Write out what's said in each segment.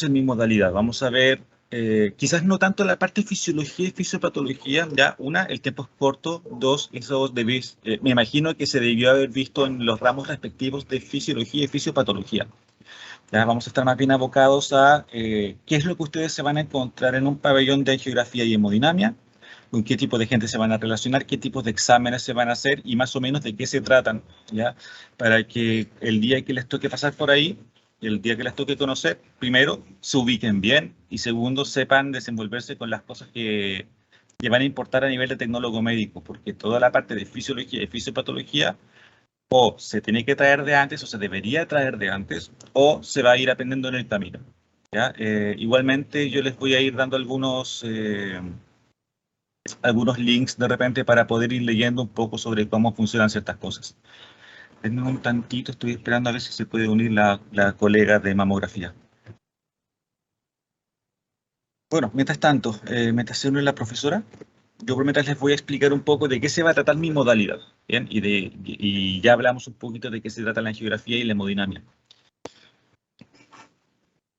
en mi modalidad. Vamos a ver, quizás no tanto la parte de fisiología y fisiopatología, ya, una, el tiempo es corto, dos, eso debéis, me imagino que se debió haber visto en los ramos respectivos de fisiología y fisiopatología. Ya vamos a estar más bien abocados a qué es lo que ustedes se van a encontrar en un pabellón de geografía y hemodinamia, con qué tipo de gente se van a relacionar, qué tipos de exámenes se van a hacer y más o menos de qué se tratan, ¿ya? Para que el día que les toque pasar por ahí, el día que les toque conocer, primero, se ubiquen bien y segundo, sepan desenvolverse con las cosas que van a importar a nivel de tecnólogo médico, porque toda la parte de fisiología y fisiopatología o se tiene que traer de antes o se debería traer de antes o se va a ir aprendiendo en el camino, ¿ya? Igualmente yo les voy a ir dando algunos links de repente para poder ir leyendo un poco sobre cómo funcionan ciertas cosas. Denme un tantito, estoy esperando a ver si se puede unir la colega de mamografía. Bueno, mientras tanto, mientras se une la profesora, yo por mientras les voy a explicar un poco de qué se va a tratar mi modalidad, ¿bien? Y ya hablamos un poquito de qué se trata la geografía y la hemodinamia.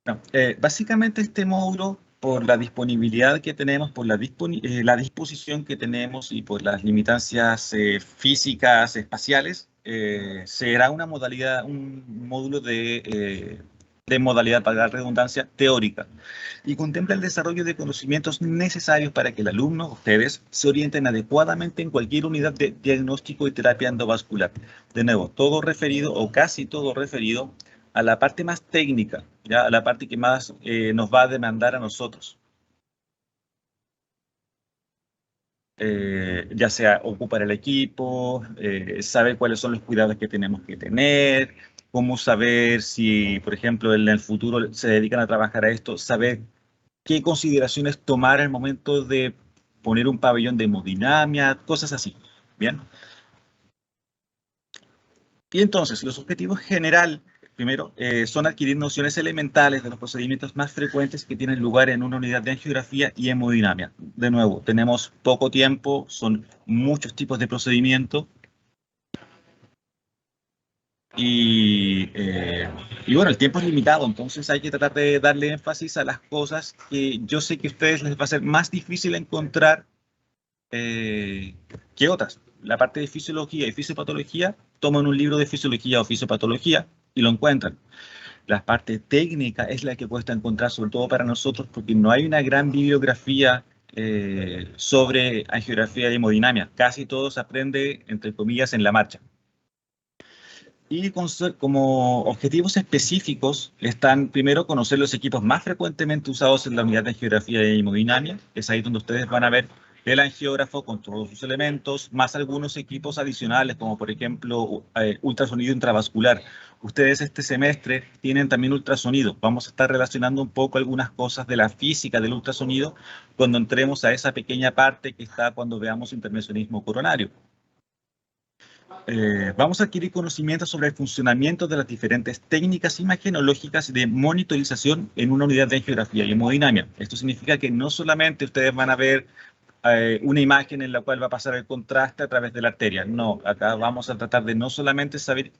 No, básicamente este módulo, por la disponibilidad que tenemos, por la disposición que tenemos y por las limitancias físicas, espaciales, será una modalidad, un módulo de modalidad, para la redundancia, teórica, y contempla el desarrollo de conocimientos necesarios para que el alumno, ustedes, se orienten adecuadamente en cualquier unidad de diagnóstico y terapia endovascular. De nuevo, todo referido o casi todo referido a la parte más técnica, ¿ya? A la parte que más nos va a demandar a nosotros. Ya sea ocupar el equipo, saber cuáles son los cuidados que tenemos que tener, cómo saber si, por ejemplo, en el futuro se dedican a trabajar a esto, saber qué consideraciones tomar al momento de poner un pabellón de hemodinamia, cosas así. Bien. Y entonces, los objetivos general, primero, son adquirir nociones elementales de los procedimientos más frecuentes que tienen lugar en una unidad de angiografía y hemodinamia. De nuevo, tenemos poco tiempo, son muchos tipos de procedimientos y, eh, y bueno, el tiempo es limitado, entonces hay que tratar de darle énfasis a las cosas que yo sé que a ustedes les va a ser más difícil encontrar eh, que otras. La parte de fisiología y fisiopatología, toman un libro de fisiología o fisiopatología y lo encuentran. La parte técnica es la que cuesta encontrar, sobre todo para nosotros, porque no hay una gran bibliografía sobre angiografía y hemodinamia. Casi todo se aprende, entre comillas, en la marcha. Y como objetivos específicos están, primero, conocer los equipos más frecuentemente usados en la unidad de angiografía y hemodinamia. Es ahí donde ustedes van a ver el angiógrafo con todos sus elementos, más algunos equipos adicionales, como por ejemplo ultrasonido intravascular. Ustedes este semestre tienen también ultrasonido. Vamos a estar relacionando un poco algunas cosas de la física del ultrasonido cuando entremos a esa pequeña parte que está cuando veamos intervencionismo coronario. Vamos a adquirir conocimientos sobre el funcionamiento de las diferentes técnicas imagenológicas de monitorización en una unidad de geografía y hemodinamia. Esto significa que no solamente ustedes van a ver una imagen en la cual va a pasar el contraste a través de la arteria. No, acá vamos a tratar de no solamente saber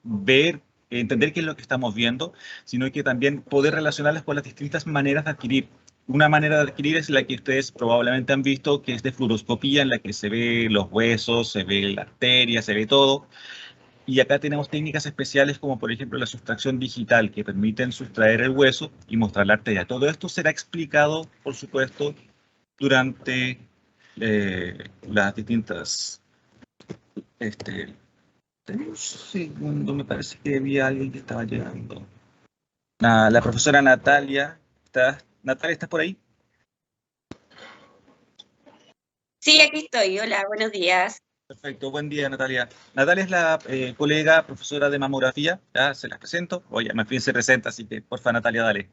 ver, entender qué es lo que estamos viendo, sino que también poder relacionarlas con las distintas maneras de adquirir. Una manera de adquirir es la que ustedes probablemente han visto, que es de fluoroscopía, en la que se ve los huesos, se ve la arteria, se ve todo. Y acá tenemos técnicas especiales como por ejemplo la sustracción digital, que permiten sustraer el hueso y mostrar la arteria. Todo esto será explicado, por supuesto, durante las distintas... Este, un segundo, me parece que había alguien que estaba llegando. La profesora Natalia. Natalia, ¿estás por ahí? Sí, aquí estoy. Hola, buenos días. Perfecto, buen día Natalia. Natalia es la colega profesora de mamografía, ya se las presento. Oye, más bien se presenta, así que porfa Natalia, dale.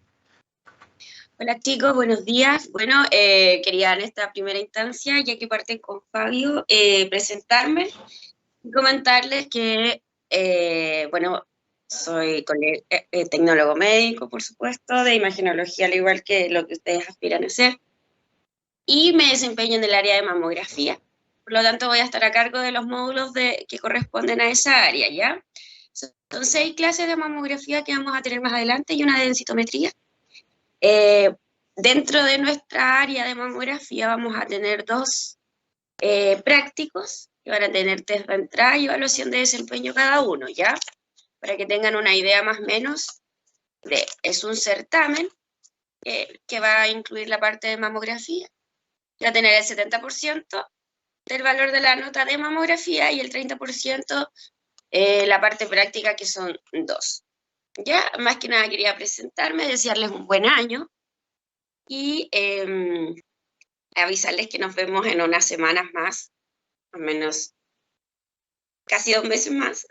Hola chicos, buenos días. Bueno, quería en esta primera instancia, ya que parten con Fabio, presentarme y comentarles que, bueno, soy tecnólogo médico, por supuesto, de imagenología, al igual que lo que ustedes aspiran a ser, y me desempeño en el área de mamografía. Por lo tanto, voy a estar a cargo de los módulos que corresponden a esa área, ¿ya? Son 6 clases de mamografía que vamos a tener más adelante y una de densitometría. Dentro de nuestra área de mamografía vamos a tener dos prácticos que van a tener test de entrada y evaluación de desempeño cada uno, ¿ya? Para que tengan una idea más o menos es un certamen que va a incluir la parte de mamografía. Va a tener el 70% del valor de la nota de mamografía y el 30% la parte práctica, que son 2. Ya, más que nada quería presentarme, desearles un buen año y avisarles que nos vemos en unas semanas más, al menos casi 2 meses más.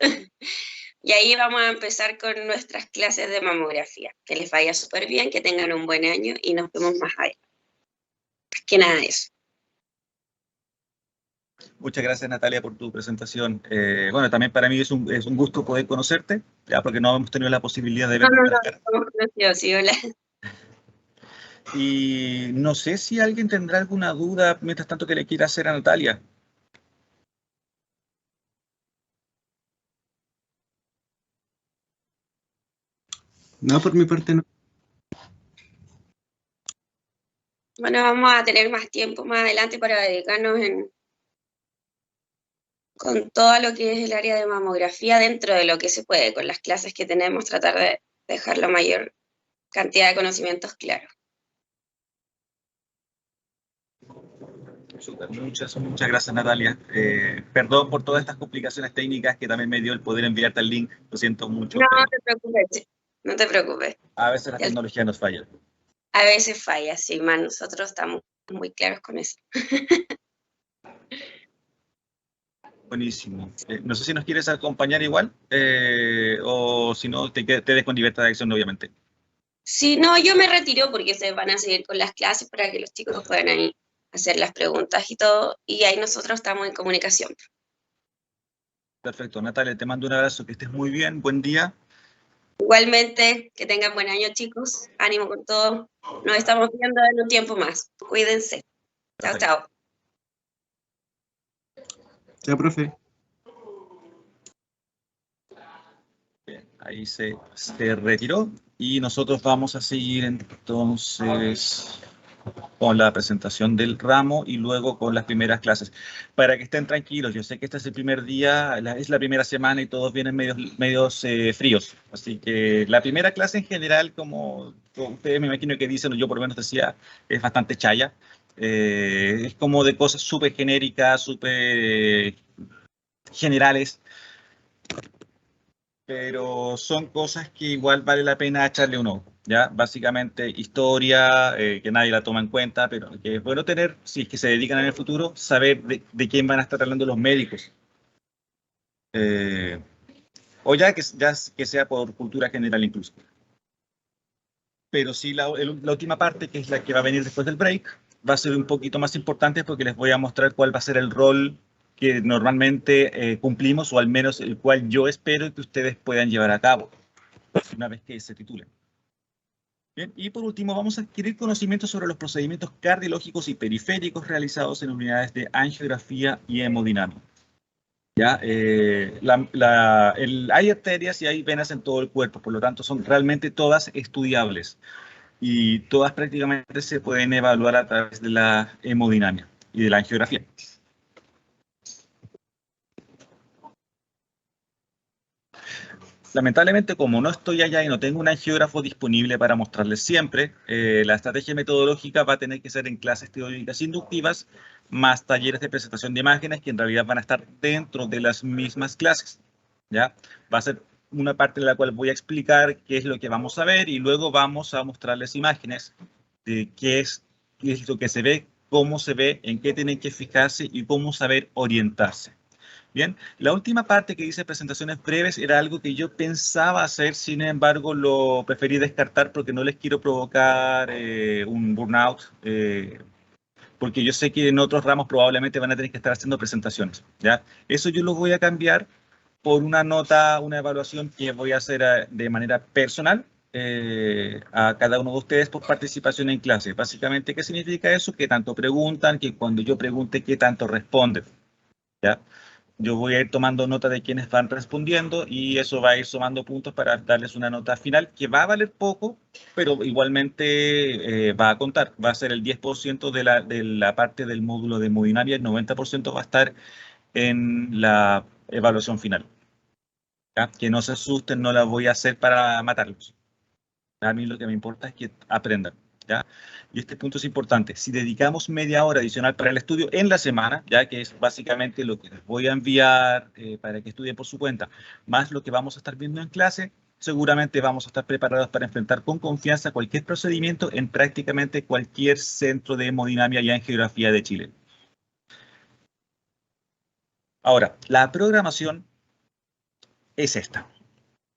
Y ahí vamos a empezar con nuestras clases de mamografía. Que les vaya súper bien, que tengan un buen año y nos vemos más adelante. Más que nada eso. Muchas gracias, Natalia, por tu presentación. Bueno, también para mí es un gusto poder conocerte, ya porque no hemos tenido la posibilidad de ver nuestras caras. Sí, hola. Y no sé si alguien tendrá alguna duda mientras tanto que le quiera hacer a Natalia. No, por mi parte no. Bueno, vamos a tener más tiempo más adelante para dedicarnos con todo lo que es el área de mamografía dentro de lo que se puede, con las clases que tenemos, tratar de dejar la mayor cantidad de conocimientos claros. Super, muchas gracias, Natalia. Perdón por todas estas complicaciones técnicas que también me dio el poder enviarte el link. Lo siento mucho. No te preocupes, no te preocupes. A veces la tecnología nos falla. A veces falla, sí, más nosotros estamos muy claros con eso. Buenísimo. No sé si nos quieres acompañar igual o si no, te des con libertad de acción, obviamente. Sí, no, yo me retiro porque se van a seguir con las clases para que los chicos puedan ahí hacer las preguntas y todo, y ahí nosotros estamos en comunicación. Perfecto, Natalia, te mando un abrazo, que estés muy bien, buen día. Igualmente, que tengan buen año, chicos, ánimo con todo, nos estamos viendo en un tiempo más, cuídense. Chao, chao. Chao, profe. Bien, ahí se retiró y nosotros vamos a seguir entonces con la presentación del ramo y luego con las primeras clases. Para que estén tranquilos, yo sé que este es el primer día, es la primera semana y todos vienen medios fríos. Así que la primera clase en general, como ustedes me imagino que dicen, o yo por lo menos decía, es bastante chaya. Es como de cosas súper genéricas, súper generales, pero son cosas que igual vale la pena echarle un ojo, ¿ya? Básicamente historia, que nadie la toma en cuenta, pero que es bueno tener, si es que se dedican en el futuro, saber de quién van a estar hablando los médicos. O ya que sea por cultura general incluso. Pero sí, la última parte, que es la que va a venir después del break, va a ser un poquito más importante porque les voy a mostrar cuál va a ser el rol que normalmente cumplimos, o al menos el cual yo espero que ustedes puedan llevar a cabo una vez que se titulen. Bien, y por último vamos a adquirir conocimientos sobre los procedimientos cardiológicos y periféricos realizados en unidades de angiografía y hemodinámica. ¿Ya? Hay arterias y hay venas en todo el cuerpo, por lo tanto son realmente todas estudiables y todas prácticamente se pueden evaluar a través de la hemodinámica y de la angiografía. Lamentablemente, como no estoy allá y no tengo un angiógrafo disponible para mostrarles siempre, la estrategia metodológica va a tener que ser en clases teóricas inductivas, más talleres de presentación de imágenes que en realidad van a estar dentro de las mismas clases. ¿Ya? Va a ser una parte en la cual voy a explicar qué es lo que vamos a ver y luego vamos a mostrarles imágenes de qué es lo que se ve, cómo se ve, en qué tienen que fijarse y cómo saber orientarse. Bien, la última parte que dice presentaciones breves era algo que yo pensaba hacer, sin embargo lo preferí descartar porque no les quiero provocar un burnout, porque yo sé que en otros ramos probablemente van a tener que estar haciendo presentaciones, ¿ya? Eso yo lo voy a cambiar por una nota, una evaluación que voy a hacer de manera personal a cada uno de ustedes por participación en clase. Básicamente, ¿qué significa eso? Que tanto preguntan, que cuando yo pregunte, ¿qué tanto responden? ¿Ya? Yo voy a ir tomando nota de quienes van respondiendo y eso va a ir sumando puntos para darles una nota final que va a valer poco, pero igualmente va a contar. Va a ser el 10% de la parte del módulo de hemodinámica, el 90% va a estar en la evaluación final. ¿Ya? Que no se asusten, no la voy a hacer para matarlos. A mí lo que me importa es que aprendan. ¿Ya? Y este punto es importante. Si dedicamos media hora adicional para el estudio en la semana, ya que es básicamente lo que les voy a enviar para que estudien por su cuenta, más lo que vamos a estar viendo en clase, seguramente vamos a estar preparados para enfrentar con confianza cualquier procedimiento en prácticamente cualquier centro de hemodinamia ya en geografía de Chile. Ahora, la programación es esta.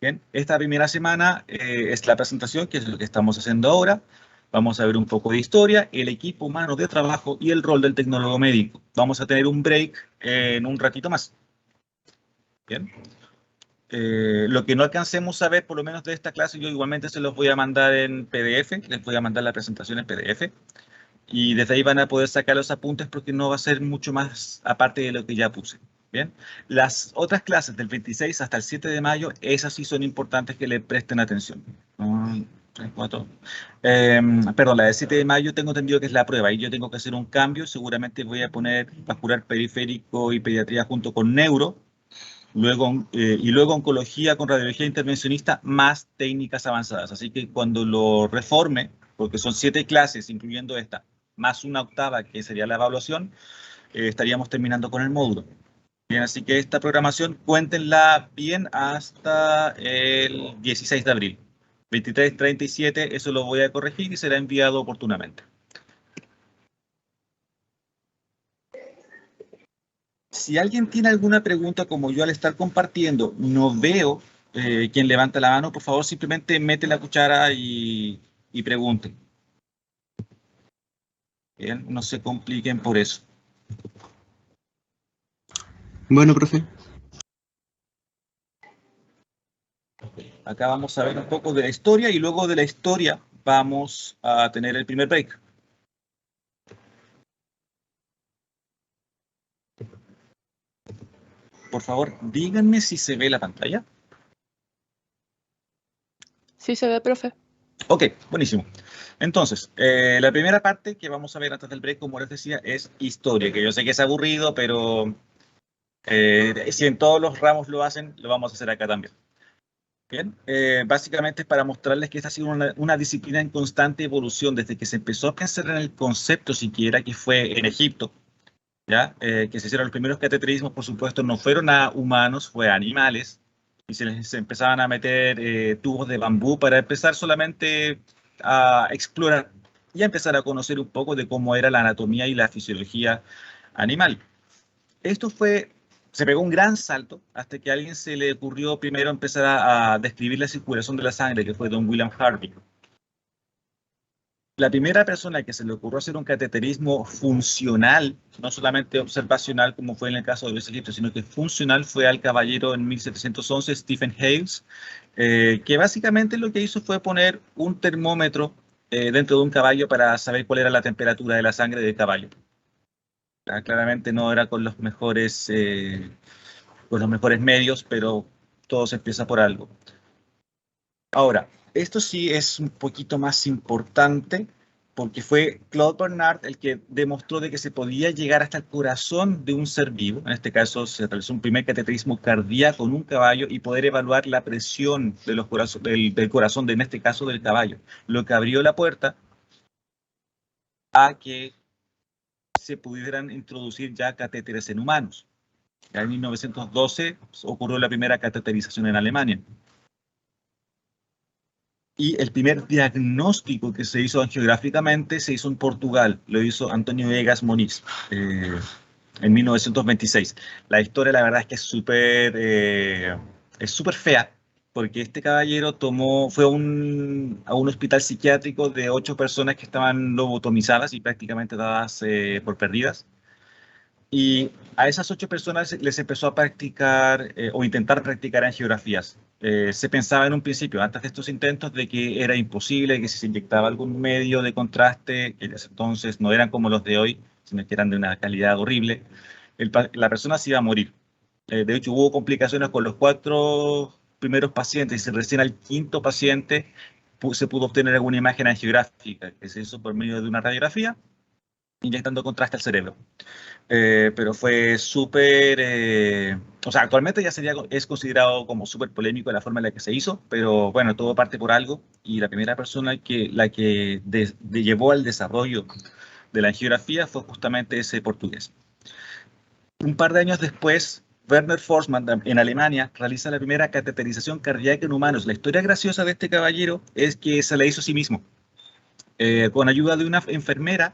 Bien, esta primera semana es la presentación, que es lo que estamos haciendo ahora. Vamos a ver un poco de historia, el equipo humano de trabajo y el rol del tecnólogo médico. Vamos a tener un break en un ratito más. Bien. Lo que no alcancemos a ver, por lo menos de esta clase, yo igualmente se los voy a mandar en PDF. Les voy a mandar la presentación en PDF. Y desde ahí van a poder sacar los apuntes porque no va a ser mucho más aparte de lo que ya puse. Bien, las otras clases del 26 hasta el 7 de mayo, esas sí son importantes que le presten atención. 3, 4. Perdón, la del 7 de mayo tengo entendido que es la prueba y yo tengo que hacer un cambio. Seguramente voy a poner vascular periférico y pediatría junto con neuro. Luego, y luego oncología con radiología intervencionista más técnicas avanzadas. Así que cuando lo reforme, porque son 7 clases, incluyendo esta, más una octava que sería la evaluación, estaríamos terminando con el módulo. Bien, así que esta programación cuéntenla bien hasta el 16 de abril. 23, 37, eso lo voy a corregir y será enviado oportunamente. Si alguien tiene alguna pregunta, como yo al estar compartiendo no veo quien levanta la mano, por favor simplemente mete la cuchara y pregunte. Bien, no se compliquen por eso. Bueno, profe. Acá vamos a ver un poco de la historia y luego de la historia vamos a tener el primer break. Por favor, díganme si se ve la pantalla. Sí se ve, profe. Ok, buenísimo. Entonces, la primera parte que vamos a ver antes del break, como les decía, es historia, que yo sé que es aburrido, pero si en todos los ramos lo hacen, lo vamos a hacer acá también. Bien, básicamente es para mostrarles que esta ha sido una disciplina en constante evolución desde que se empezó a pensar en el concepto siquiera, que fue en Egipto, ¿ya? Que se hicieron los primeros cateterismos, por supuesto, no fueron a humanos, fue a animales, y se empezaban a meter tubos de bambú para empezar solamente a explorar y a empezar a conocer un poco de cómo era la anatomía y la fisiología animal. Esto se pegó un gran salto hasta que a alguien se le ocurrió primero empezar a describir la circulación de la sangre, que fue don William Harvey. La primera persona que se le ocurrió hacer un cateterismo funcional, no solamente observacional como fue en el caso de los egipcios, sino que funcional, fue al caballero en 1711, Stephen Hales, que básicamente lo que hizo fue poner un termómetro dentro de un caballo para saber cuál era la temperatura de la sangre del caballo. Claramente no era con los mejores medios, pero todo se empieza por algo. Ahora, esto sí es un poquito más importante porque fue Claude Bernard el que demostró de que se podía llegar hasta el corazón de un ser vivo. En este caso se realizó un primer cateterismo cardíaco en un caballo y poder evaluar la presión de del corazón, en este caso del caballo, lo que abrió la puerta a que se pudieran introducir ya catéteres en humanos. Ya en 1912 ocurrió la primera cateterización en Alemania. Y el primer diagnóstico que se hizo angiográficamente se hizo en Portugal. Lo hizo Antonio Egas Moniz en 1926. La historia, la verdad, es que es súper fea, porque este caballero fue a un hospital psiquiátrico de 8 personas que estaban lobotomizadas y prácticamente dadas por perdidas. Y a esas 8 personas les empezó a practicar o intentar practicar angiografías. Se pensaba en un principio, antes de estos intentos, de que era imposible, que si se inyectaba algún medio de contraste, que en ese entonces no eran como los de hoy, sino que eran de una calidad horrible, la persona se iba a morir. De hecho, hubo complicaciones con los 4 primeros pacientes y recién al 5º paciente se pudo obtener alguna imagen angiográfica, que se hizo por medio de una radiografía, inyectando contraste al cerebro. Pero fue súper, o sea, actualmente ya es considerado como súper polémico la forma en la que se hizo, pero bueno, todo parte por algo, y la primera persona que llevó al desarrollo de la angiografía fue justamente ese portugués. Un par de años después, Werner Forssmann, en Alemania, realiza la primera cateterización cardíaca en humanos. La historia graciosa de este caballero es que se la hizo a sí mismo. Con ayuda de una enfermera,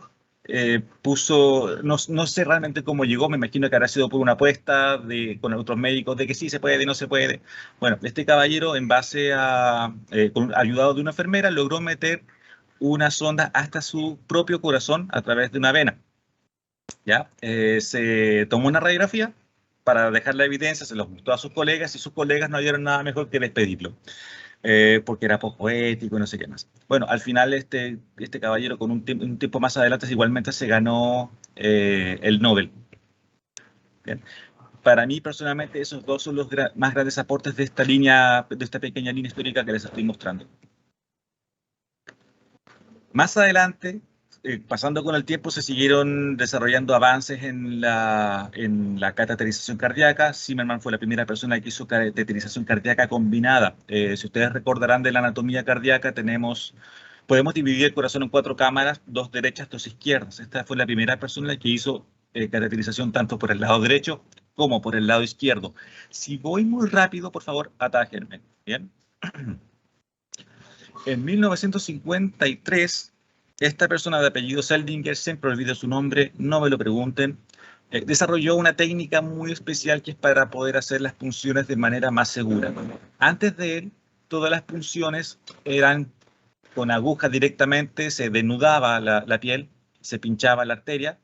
no sé realmente cómo llegó, me imagino que habrá sido por una apuesta con otros médicos de que sí se puede y no se puede. Bueno, este caballero, en base ayudado de una enfermera, logró meter una sonda hasta su propio corazón a través de una vena. ¿Ya? Se tomó una radiografía para dejar la evidencia, se los mostró a sus colegas y sus colegas no hallaron nada mejor que despedirlo, porque era poco ético y no sé qué más. Bueno, al final este caballero con un tiempo más adelante igualmente se ganó el Nobel. Bien. Para mí personalmente esos dos son los más grandes aportes de esta pequeña línea histórica que les estoy mostrando. Más adelante, pasando con el tiempo, se siguieron desarrollando avances en la cateterización cardíaca. Zimmermann fue la primera persona que hizo cateterización cardíaca combinada. Si ustedes recordarán de la anatomía cardíaca, podemos dividir el corazón en 4 cámaras, 2 derechas, 2 izquierdas. Esta fue la primera persona que hizo cateterización tanto por el lado derecho como por el lado izquierdo. Si voy muy rápido, por favor, atájenme. ¿Bien? En 1953, esta persona de apellido Seldinger, siempre olvido su nombre, no me lo pregunten, desarrolló una técnica muy especial que es para poder hacer las punciones de manera más segura. Antes de él, todas las punciones eran con agujas directamente, se desnudaba la piel, se pinchaba la arteria,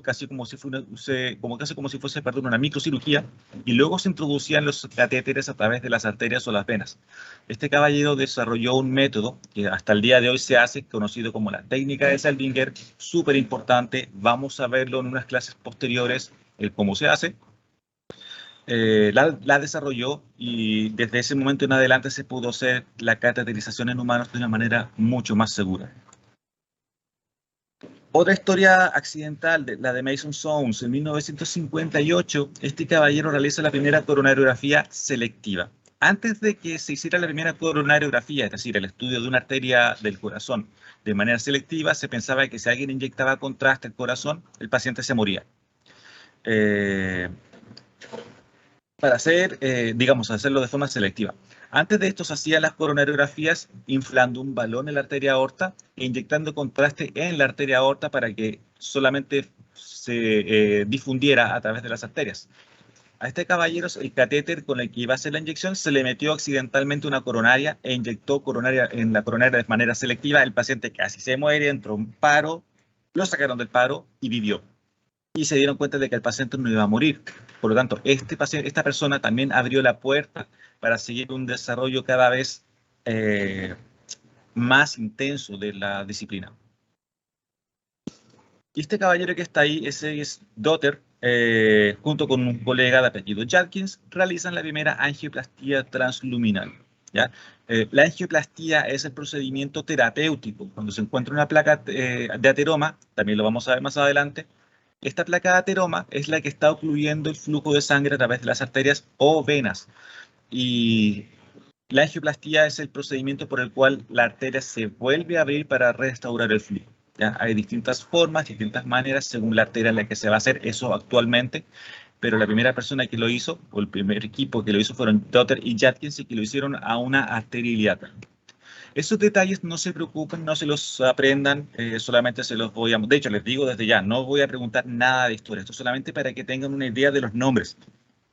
casi como si fuese, perdón, una microcirugía, y luego se introducían los catéteres a través de las arterias o las venas. Este caballero desarrolló un método que hasta el día de hoy se hace, conocido como la técnica de Seldinger, súper importante. Vamos a verlo en unas clases posteriores, cómo se hace. La desarrolló y desde ese momento en adelante se pudo hacer la cateterización en humanos de una manera mucho más segura. Otra historia accidental, la de Mason Soames. En 1958, este caballero realiza la primera coronariografía selectiva. Antes de que se hiciera la primera coronariografía, es decir, el estudio de una arteria del corazón de manera selectiva, se pensaba que si alguien inyectaba contraste al corazón, el paciente se moría. Para hacerlo de forma selectiva. Antes de esto se hacían las coronariografías inflando un balón en la arteria aorta e inyectando contraste en la arteria aorta para que solamente se difundiera a través de las arterias. A este caballero, el catéter con el que iba a hacer la inyección, se le metió accidentalmente una coronaria e inyectó en la coronaria de manera selectiva. El paciente casi se muere, entró en paro, lo sacaron del paro y vivió. Y se dieron cuenta de que el paciente no iba a morir. Por lo tanto, esta persona también abrió la puerta para seguir un desarrollo cada vez más intenso de la disciplina. Y este caballero que está ahí, ese es Dotter, junto con un colega de apellido Judkins, realizan la primera angioplastía transluminal. ¿Ya? La angioplastía es el procedimiento terapéutico. Cuando se encuentra una placa de ateroma, también lo vamos a ver más adelante, esta placa de ateroma es la que está ocluyendo el flujo de sangre a través de las arterias o venas. Y la angioplastía es el procedimiento por el cual la arteria se vuelve a abrir para restaurar el flujo. ¿Ya? Hay distintas formas, distintas maneras según la arteria en la que se va a hacer eso actualmente, pero la primera persona que lo hizo, o el primer equipo que lo hizo, fueron Dotter y Judkins, y que lo hicieron a una arteria ilíaca. Esos detalles no se preocupen, no se los aprendan, solamente se los voy a... De hecho, les digo desde ya, no voy a preguntar nada de historia, esto solamente para que tengan una idea de los nombres,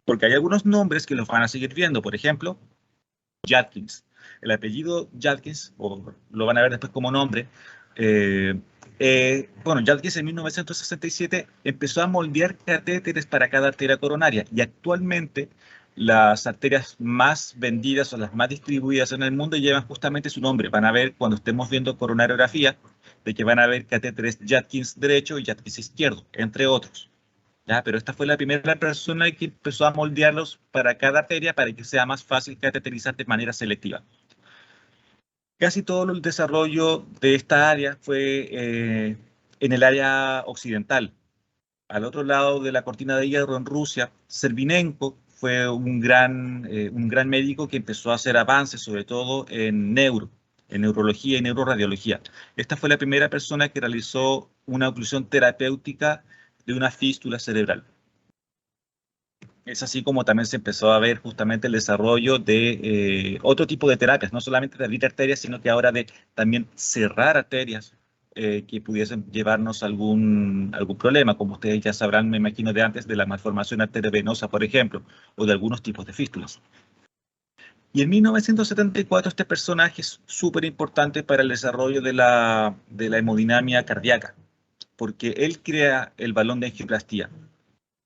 porque hay algunos nombres que los van a seguir viendo. Por ejemplo, Judkins. El apellido Judkins, o lo van a ver después como nombre, Judkins en 1967 empezó a moldear catéteres para cada arteria coronaria, y actualmente las arterias más vendidas o las más distribuidas en el mundo llevan justamente su nombre. Van a ver, cuando estemos viendo coronariografía, de que van a ver catéteres Judkins derecho y Judkins izquierdo, entre otros. ¿ya? Pero esta fue la primera persona que empezó a moldearlos para cada arteria para que sea más fácil cateterizar de manera selectiva. Casi todo el desarrollo de esta área fue en el área occidental. Al otro lado de la cortina de hierro en Rusia, Servinenko fue un gran médico que empezó a hacer avances, sobre todo en neurología y neuroradiología. Esta fue la primera persona que realizó una oclusión terapéutica de una fístula cerebral. Es así como también se empezó a ver justamente el desarrollo de otro tipo de terapias, no solamente de abrir arterias, sino que ahora de también cerrar arterias que pudiesen llevarnos algún problema, como ustedes ya sabrán, me imagino, de antes, de la malformación arteriovenosa, por ejemplo, o de algunos tipos de fístulas. Y en 1974 este personaje es súper importante para el desarrollo de la hemodinamia cardíaca, porque él crea el balón de angioplastía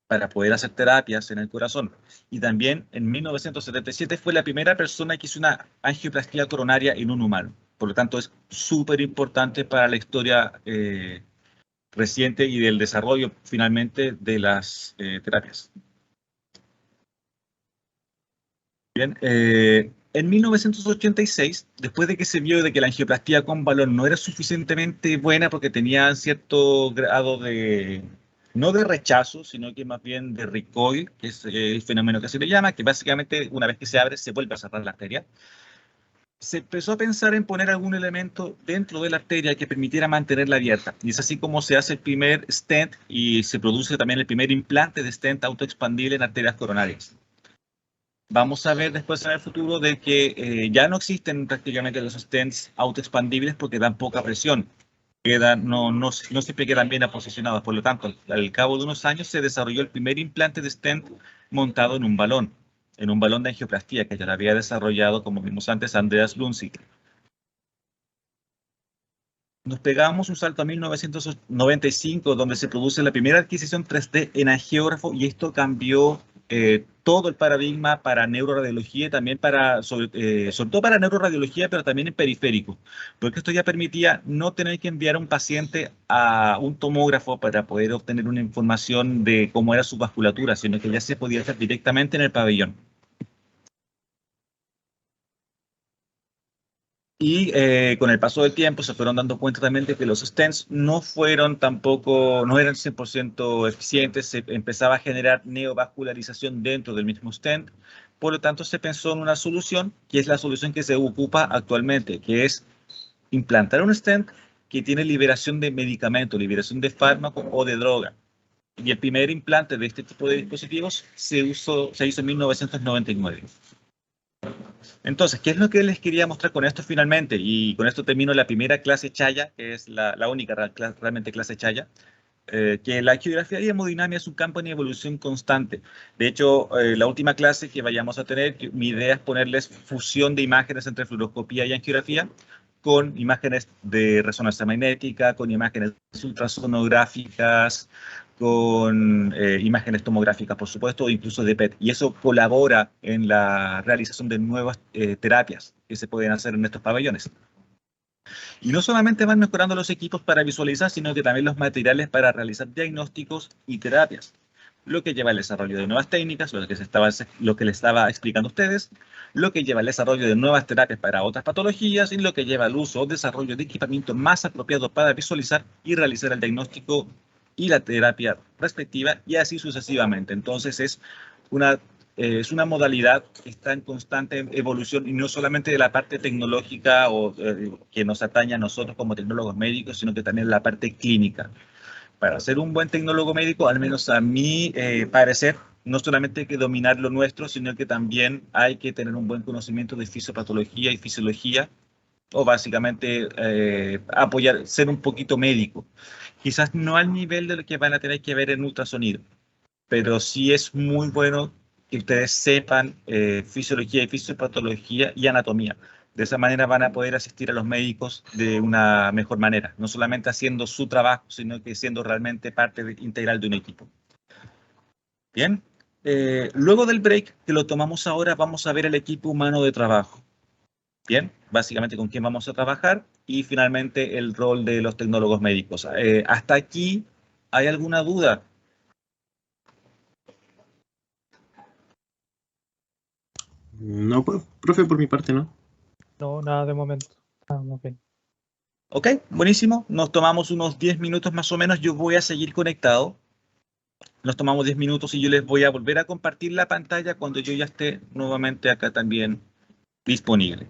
para poder hacer terapias en el corazón. Y también en 1977 fue la primera persona que hizo una angioplastía coronaria en un humano. Por lo tanto, es súper importante para la historia reciente y del desarrollo finalmente de las terapias. Bien, en 1986, después de que se vio de que la angioplastía con balón no era suficientemente buena porque tenía cierto grado de, no de rechazo, sino que más bien de recoil, que es el fenómeno que se le llama, que básicamente una vez que se abre se vuelve a cerrar la arteria, se empezó a pensar en poner algún elemento dentro de la arteria que permitiera mantenerla abierta. Y es así como se hace el primer stent y se produce también el primer implante de stent autoexpandible en arterias coronarias. Vamos a ver después en el futuro de que ya no existen prácticamente los stents autoexpandibles porque dan poca presión. No siempre quedan bien posicionados. Por lo tanto, al cabo de unos años se desarrolló el primer implante de stent montado en un balón de angioplastía que ya lo había desarrollado, como vimos antes, Andreas Lunsig. Nos pegamos un salto a 1995, donde se produce la primera adquisición 3D en angiógrafo, y esto cambió todo el paradigma para neuroradiología y también sobre todo para neuroradiología, pero también en periférico, porque esto ya permitía no tener que enviar a un paciente a un tomógrafo para poder obtener una información de cómo era su vasculatura, sino que ya se podía hacer directamente en el pabellón. Y con el paso del tiempo se fueron dando cuenta también de que los stents no eran 100% eficientes, se empezaba a generar neovascularización dentro del mismo stent. Por lo tanto, se pensó en una solución, que es la solución que se ocupa actualmente, que es implantar un stent que tiene liberación de medicamento, liberación de fármaco o de droga. Y el primer implante de este tipo de dispositivos se hizo en 1999. Entonces, ¿qué es lo que les quería mostrar con esto finalmente? Y con esto termino la primera clase Chaya, que es la única realmente clase Chaya, que la angiografía y hemodinamia es un campo en evolución constante. De hecho, la última clase que vayamos a tener, mi idea es ponerles fusión de imágenes entre fluoroscopía y angiografía, con imágenes de resonancia magnética, con imágenes ultrasonográficas, con imágenes tomográficas, por supuesto, o incluso de PET. Y eso colabora en la realización de nuevas terapias que se pueden hacer en estos pabellones. Y no solamente van mejorando los equipos para visualizar, sino que también los materiales para realizar diagnósticos y terapias, lo que lleva al desarrollo de nuevas técnicas, lo que les estaba explicando a ustedes, lo que lleva al desarrollo de nuevas terapias para otras patologías y lo que lleva al uso o desarrollo de equipamiento más apropiado para visualizar y realizar el diagnóstico y la terapia respectiva, y así sucesivamente. Entonces es una modalidad que está en constante evolución, y no solamente de la parte tecnológica o que nos atañe a nosotros como tecnólogos médicos, sino que también la parte clínica. Para ser un buen tecnólogo médico, al menos a mi parecer, no solamente hay que dominar lo nuestro, sino que también hay que tener un buen conocimiento de fisiopatología y fisiología, o básicamente ser un poquito médico. Quizás no al nivel de lo que van a tener que ver en ultrasonido, pero sí es muy bueno que ustedes sepan fisiología y fisiopatología y anatomía. De esa manera van a poder asistir a los médicos de una mejor manera, no solamente haciendo su trabajo, sino que siendo realmente parte integral de un equipo. Bien, luego del break que lo tomamos ahora, vamos a ver el equipo humano de trabajo. Bien, básicamente con quién vamos a trabajar y finalmente el rol de los tecnólogos médicos. ¿Hasta aquí hay alguna duda? No, profe, por mi parte no. No, nada de momento. Estamos bien. Ok, buenísimo. Nos tomamos unos 10 minutos más o menos. Yo voy a seguir conectado. Nos tomamos 10 minutos y yo les voy a volver a compartir la pantalla cuando yo ya esté nuevamente acá también disponible.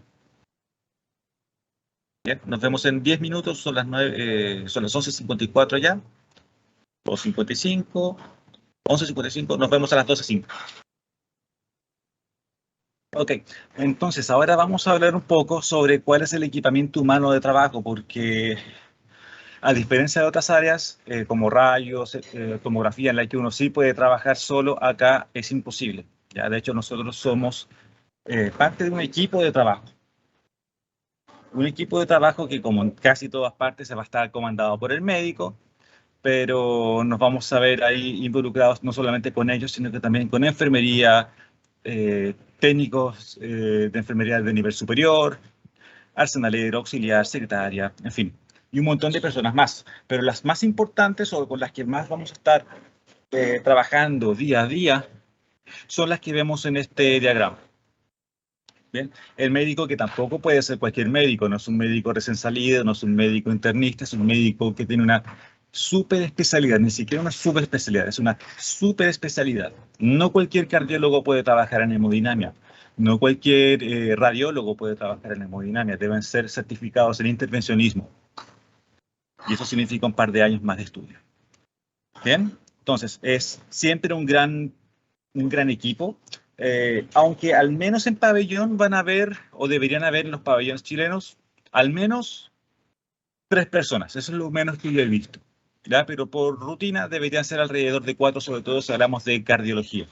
Bien, nos vemos en 10 minutos. Son las 9, son las 11:54 ya. 2:55. 11:55. Nos vemos a las 12:05. Ok, entonces ahora vamos a hablar un poco sobre cuál es el equipamiento humano de trabajo, porque a diferencia de otras áreas como rayos, tomografía, en la que uno sí puede trabajar solo, acá es imposible. Ya, de hecho, nosotros somos parte de un equipo de trabajo. Un equipo de trabajo que, como en casi todas partes, se va a estar comandado por el médico, pero nos vamos a ver ahí involucrados no solamente con ellos, sino que también con enfermería, técnicos de enfermería de nivel superior, arsenalero, auxiliar, secretaria, en fin, y un montón de personas más. Pero las más importantes o con las que más vamos a estar trabajando día a día son las que vemos en este diagrama. Bien, el médico, que tampoco puede ser cualquier médico, no es un médico recién salido, no es un médico internista, es un médico que tiene una super especialidad, ni siquiera una super especialidad, es una super especialidad. No cualquier cardiólogo puede trabajar en hemodinamia, no cualquier radiólogo puede trabajar en hemodinamia, deben ser certificados en intervencionismo. Y eso significa un par de años más de estudio. Bien, entonces es siempre un gran equipo. Aunque al menos en pabellón van a haber, o deberían haber en los pabellones chilenos, al menos 3 personas. Eso es lo menos que yo he visto. ¿Ya? Pero por rutina deberían ser alrededor de 4, sobre todo si hablamos de cardiología.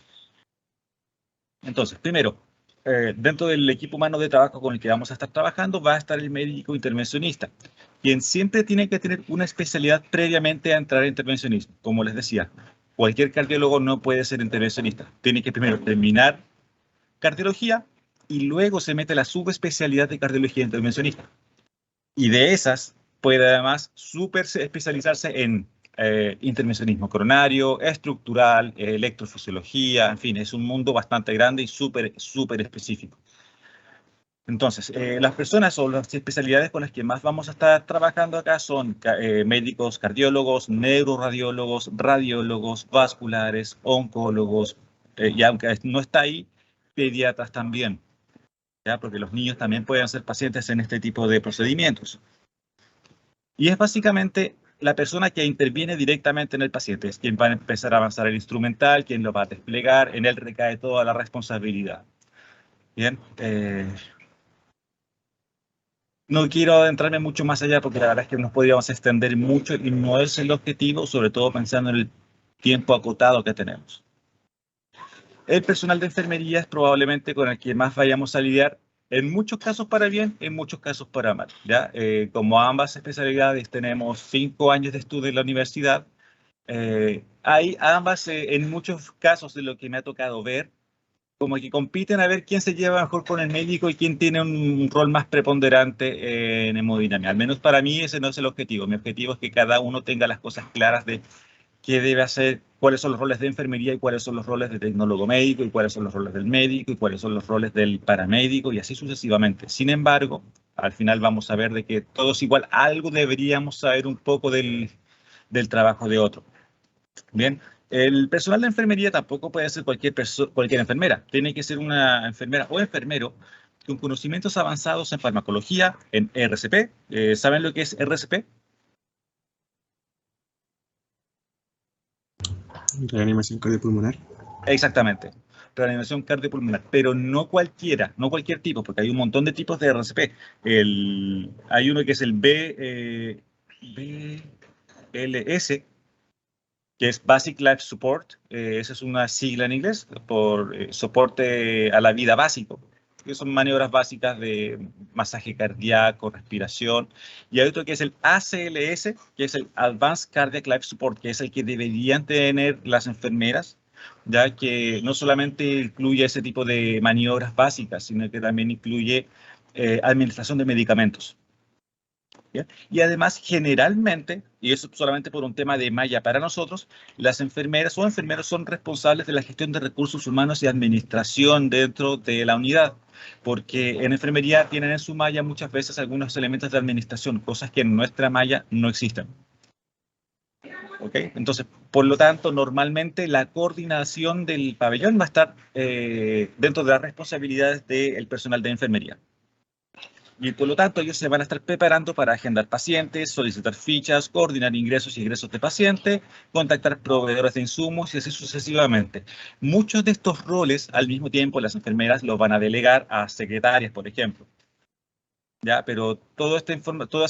Entonces, primero, dentro del equipo humano de trabajo con el que vamos a estar trabajando va a estar el médico intervencionista, quien siempre tiene que tener una especialidad previamente a entrar a intervencionismo. Como les decía, cualquier cardiólogo no puede ser intervencionista. Tiene que primero terminar cardiología y luego se mete la subespecialidad de cardiología intervencionista. Y de esas puede además súper especializarse en intervencionismo coronario, estructural, electrofisiología, en fin, es un mundo bastante grande y súper específico. Entonces, las personas o las especialidades con las que más vamos a estar trabajando acá son médicos, cardiólogos, neuroradiólogos, radiólogos, vasculares, oncólogos, y aunque no está ahí, pediatras también, ¿ya? Porque los niños también pueden ser pacientes en este tipo de procedimientos. Y es básicamente la persona que interviene directamente en el paciente, es quien va a empezar a avanzar el instrumental, quien lo va a desplegar, en él recae toda la responsabilidad. Bien, no quiero adentrarme mucho más allá porque la verdad es que nos podríamos extender mucho y no es el objetivo, sobre todo pensando en el tiempo acotado que tenemos. El personal de enfermería es probablemente con el que más vayamos a lidiar, en muchos casos para bien, en muchos casos para mal. ¿Ya? Como ambas especialidades tenemos 5 años de estudio en la universidad, hay ambas, en muchos casos de lo que me ha tocado ver, como que compiten a ver quién se lleva mejor con el médico y quién tiene un rol más preponderante en hemodinamia. Al menos para mí ese no es el objetivo. Mi objetivo es que cada uno tenga las cosas claras de qué debe hacer, cuáles son los roles de enfermería y cuáles son los roles de tecnólogo médico y cuáles son los roles del médico y cuáles son los roles del paramédico y así sucesivamente. Sin embargo, al final vamos a ver de que todos igual algo deberíamos saber un poco del trabajo de otro. Bien, el personal de enfermería tampoco puede ser cualquier enfermera. Tiene que ser una enfermera o enfermero con conocimientos avanzados en farmacología, en RCP. ¿Saben lo que es RCP? Reanimación cardiopulmonar. Exactamente, reanimación cardiopulmonar, pero no cualquiera, no cualquier tipo, porque hay un montón de tipos de RCP. Hay uno que es el BLS, que es Basic Life Support, esa es una sigla en inglés, por soporte a la vida básico, que son maniobras básicas de masaje cardíaco, respiración, y hay otro que es el ACLS, que es el Advanced Cardiac Life Support, que es el que deberían tener las enfermeras, ya que no solamente incluye ese tipo de maniobras básicas, sino que también incluye administración de medicamentos. ¿Bien? Y además, generalmente, y eso solamente por un tema de malla para nosotros, las enfermeras o enfermeros son responsables de la gestión de recursos humanos y administración dentro de la unidad, porque en enfermería tienen en su malla muchas veces algunos elementos de administración, cosas que en nuestra malla no existen. ¿Ok? Entonces, por lo tanto, normalmente la coordinación del pabellón va a estar dentro de las responsabilidades del personal de enfermería. Y por lo tanto, ellos se van a estar preparando para agendar pacientes, solicitar fichas, coordinar ingresos y egresos de paciente, contactar proveedores de insumos y así sucesivamente. Muchos de estos roles, al mismo tiempo, las enfermeras los van a delegar a secretarias, por ejemplo. ¿Ya? Pero todas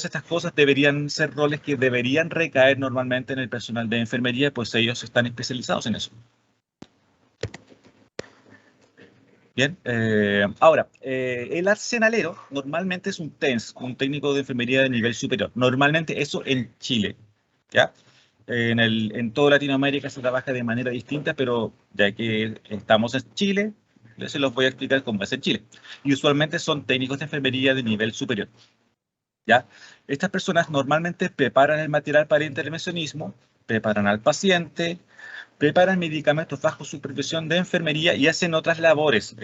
estas cosas deberían ser roles que deberían recaer normalmente en el personal de enfermería, pues ellos están especializados en eso. Bien, ahora, el arsenalero normalmente es un TENS, un técnico de enfermería de nivel superior. Normalmente eso en Chile, ¿ya? En toda Latinoamérica se trabaja de manera distinta, pero ya que estamos en Chile, se los voy a explicar cómo es en Chile. Y usualmente son técnicos de enfermería de nivel superior, ¿ya? Estas personas normalmente preparan el material para intervencionismo, preparan al paciente, preparan medicamentos bajo supervisión de enfermería y hacen otras labores.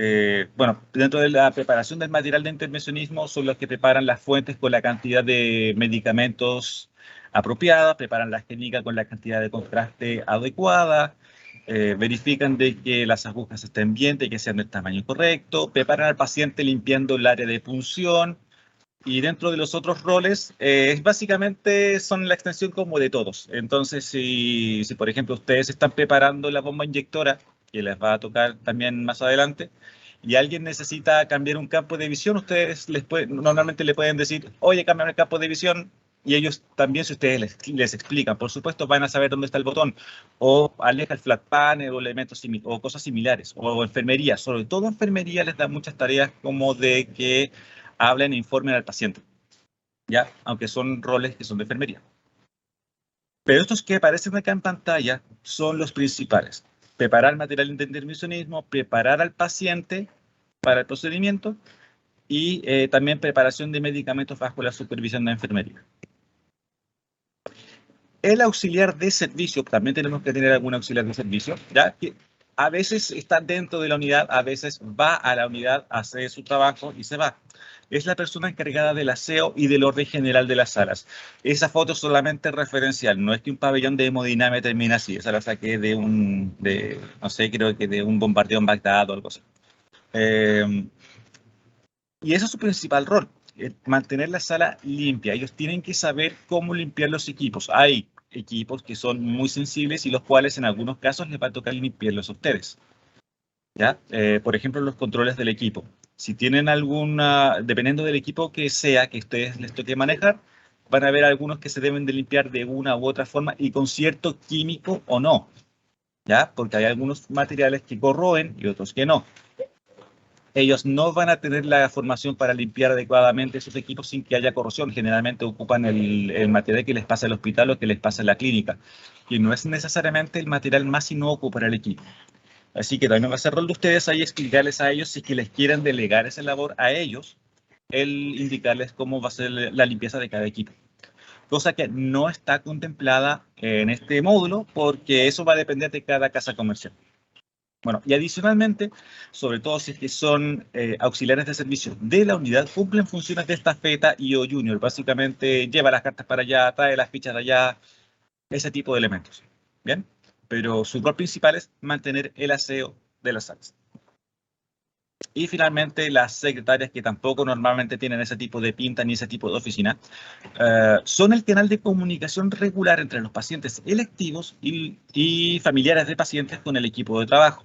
Bueno, dentro de la preparación del material de intervencionismo son los que preparan las fuentes con la cantidad de medicamentos apropiada, preparan las técnicas con la cantidad de contraste adecuada, verifican de que las agujas estén bien, de que sean del tamaño correcto, preparan al paciente limpiando el área de punción. Y dentro de los otros roles, básicamente son la extensión como de todos. Entonces, si por ejemplo ustedes están preparando la bomba inyectora, que les va a tocar también más adelante, y alguien necesita cambiar un campo de visión, ustedes normalmente le pueden decir, oye, cámbiame el campo de visión, y ellos también, si ustedes les explican, por supuesto, van a saber dónde está el botón, o aleja el flat panel, o elementos o cosas similares, o enfermería. Sobre todo enfermería les da muchas tareas como de que hablen e informen al paciente, ¿ya? Aunque son roles que son de enfermería. Pero estos que aparecen acá en pantalla son los principales. Preparar material de intervencionismo, preparar al paciente para el procedimiento y también preparación de medicamentos bajo la supervisión de enfermería. El auxiliar de servicio, también tenemos que tener algún auxiliar de servicio, ¿ya? Que a veces está dentro de la unidad, a veces va a la unidad, hace su trabajo y se va. Es la persona encargada del aseo y del orden general de las salas. Esa foto es solamente referencial, no es que un pabellón de hemodinamia termina así, esa la saqué no sé, creo que de un bombardeo en Bagdad o algo así. Y ese es su principal rol, mantener la sala limpia. Ellos tienen que saber cómo limpiar los equipos. Hay equipos que son muy sensibles y los cuales en algunos casos les va a tocar limpiarlos a ustedes. ¿Ya? Por ejemplo, los controles del equipo. Si tienen dependiendo del equipo que sea que ustedes les toque manejar, van a haber algunos que se deben de limpiar de una u otra forma y con cierto químico o no, ¿ya? Porque hay algunos materiales que corroen y otros que no. Ellos no van a tener la formación para limpiar adecuadamente esos equipos sin que haya corrosión. Generalmente ocupan el material que les pasa al hospital o que les pasa en la clínica, y no es necesariamente el material más inocuo para el equipo. Así que también va a ser rol de ustedes ahí explicarles a ellos si es que les quieren delegar esa labor a ellos, el indicarles cómo va a ser la limpieza de cada equipo. Cosa que no está contemplada en este módulo porque eso va a depender de cada casa comercial. Bueno, y adicionalmente, sobre todo si es que son auxiliares de servicio de la unidad, cumplen funciones de estafeta y o junior. Básicamente lleva las cartas para allá, trae las fichas de allá, ese tipo de elementos. ¿Bien? Pero su rol principal es mantener el aseo de las salas. Y finalmente, las secretarias, que tampoco normalmente tienen ese tipo de pinta ni ese tipo de oficina, son el canal de comunicación regular entre los pacientes electivos y familiares de pacientes con el equipo de trabajo.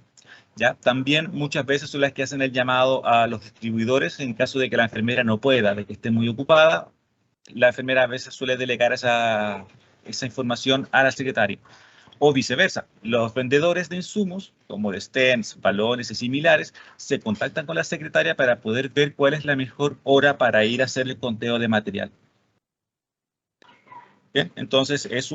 ¿Ya? También muchas veces son las que hacen el llamado a los distribuidores en caso de que la enfermera no pueda, de que esté muy ocupada. La enfermera a veces suele delegar esa información a la secretaria. O viceversa, los vendedores de insumos, como de stents, balones y similares, se contactan con la secretaria para poder ver cuál es la mejor hora para ir a hacer el conteo de material. Bien, entonces es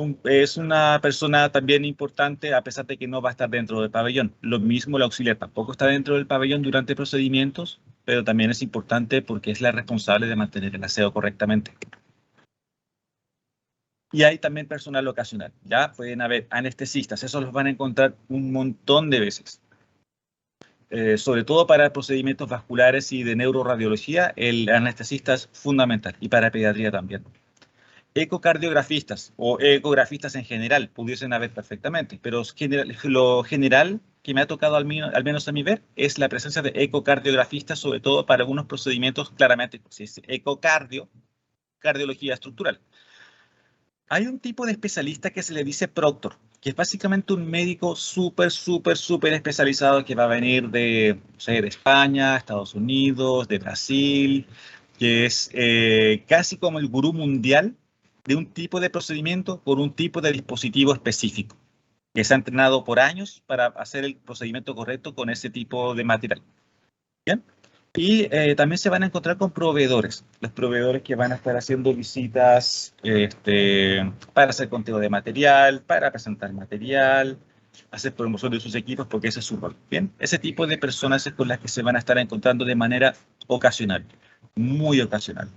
una persona también importante a pesar de que no va a estar dentro del pabellón. Lo mismo el auxiliar, tampoco está dentro del pabellón durante procedimientos, pero también es importante porque es la responsable de mantener el aseo correctamente. Y hay también personal ocasional, ¿ya? Pueden haber anestesistas, esos los van a encontrar un montón de veces. Sobre todo para procedimientos vasculares y de neuroradiología, el anestesista es fundamental, y para pediatría también. Ecocardiografistas o ecografistas en general pudiesen haber perfectamente, pero lo general que me ha tocado al menos a mí ver es la presencia de ecocardiografistas, sobre todo para algunos procedimientos claramente, si es cardiología estructural. Hay un tipo de especialista que se le dice proctor, que es básicamente un médico súper especializado que va a venir de, no sé, de España, Estados Unidos, de Brasil, que es casi como el gurú mundial de un tipo de procedimiento con un tipo de dispositivo específico, que se ha entrenado por años para hacer el procedimiento correcto con ese tipo de material. ¿Bien? Y también se van a encontrar con proveedores, los proveedores que van a estar haciendo visitas para hacer conteo de material, para presentar material, hacer promoción de sus equipos, porque ese es su rol. Bien, ese tipo de personas es con las que se van a estar encontrando de manera ocasional, muy ocasional.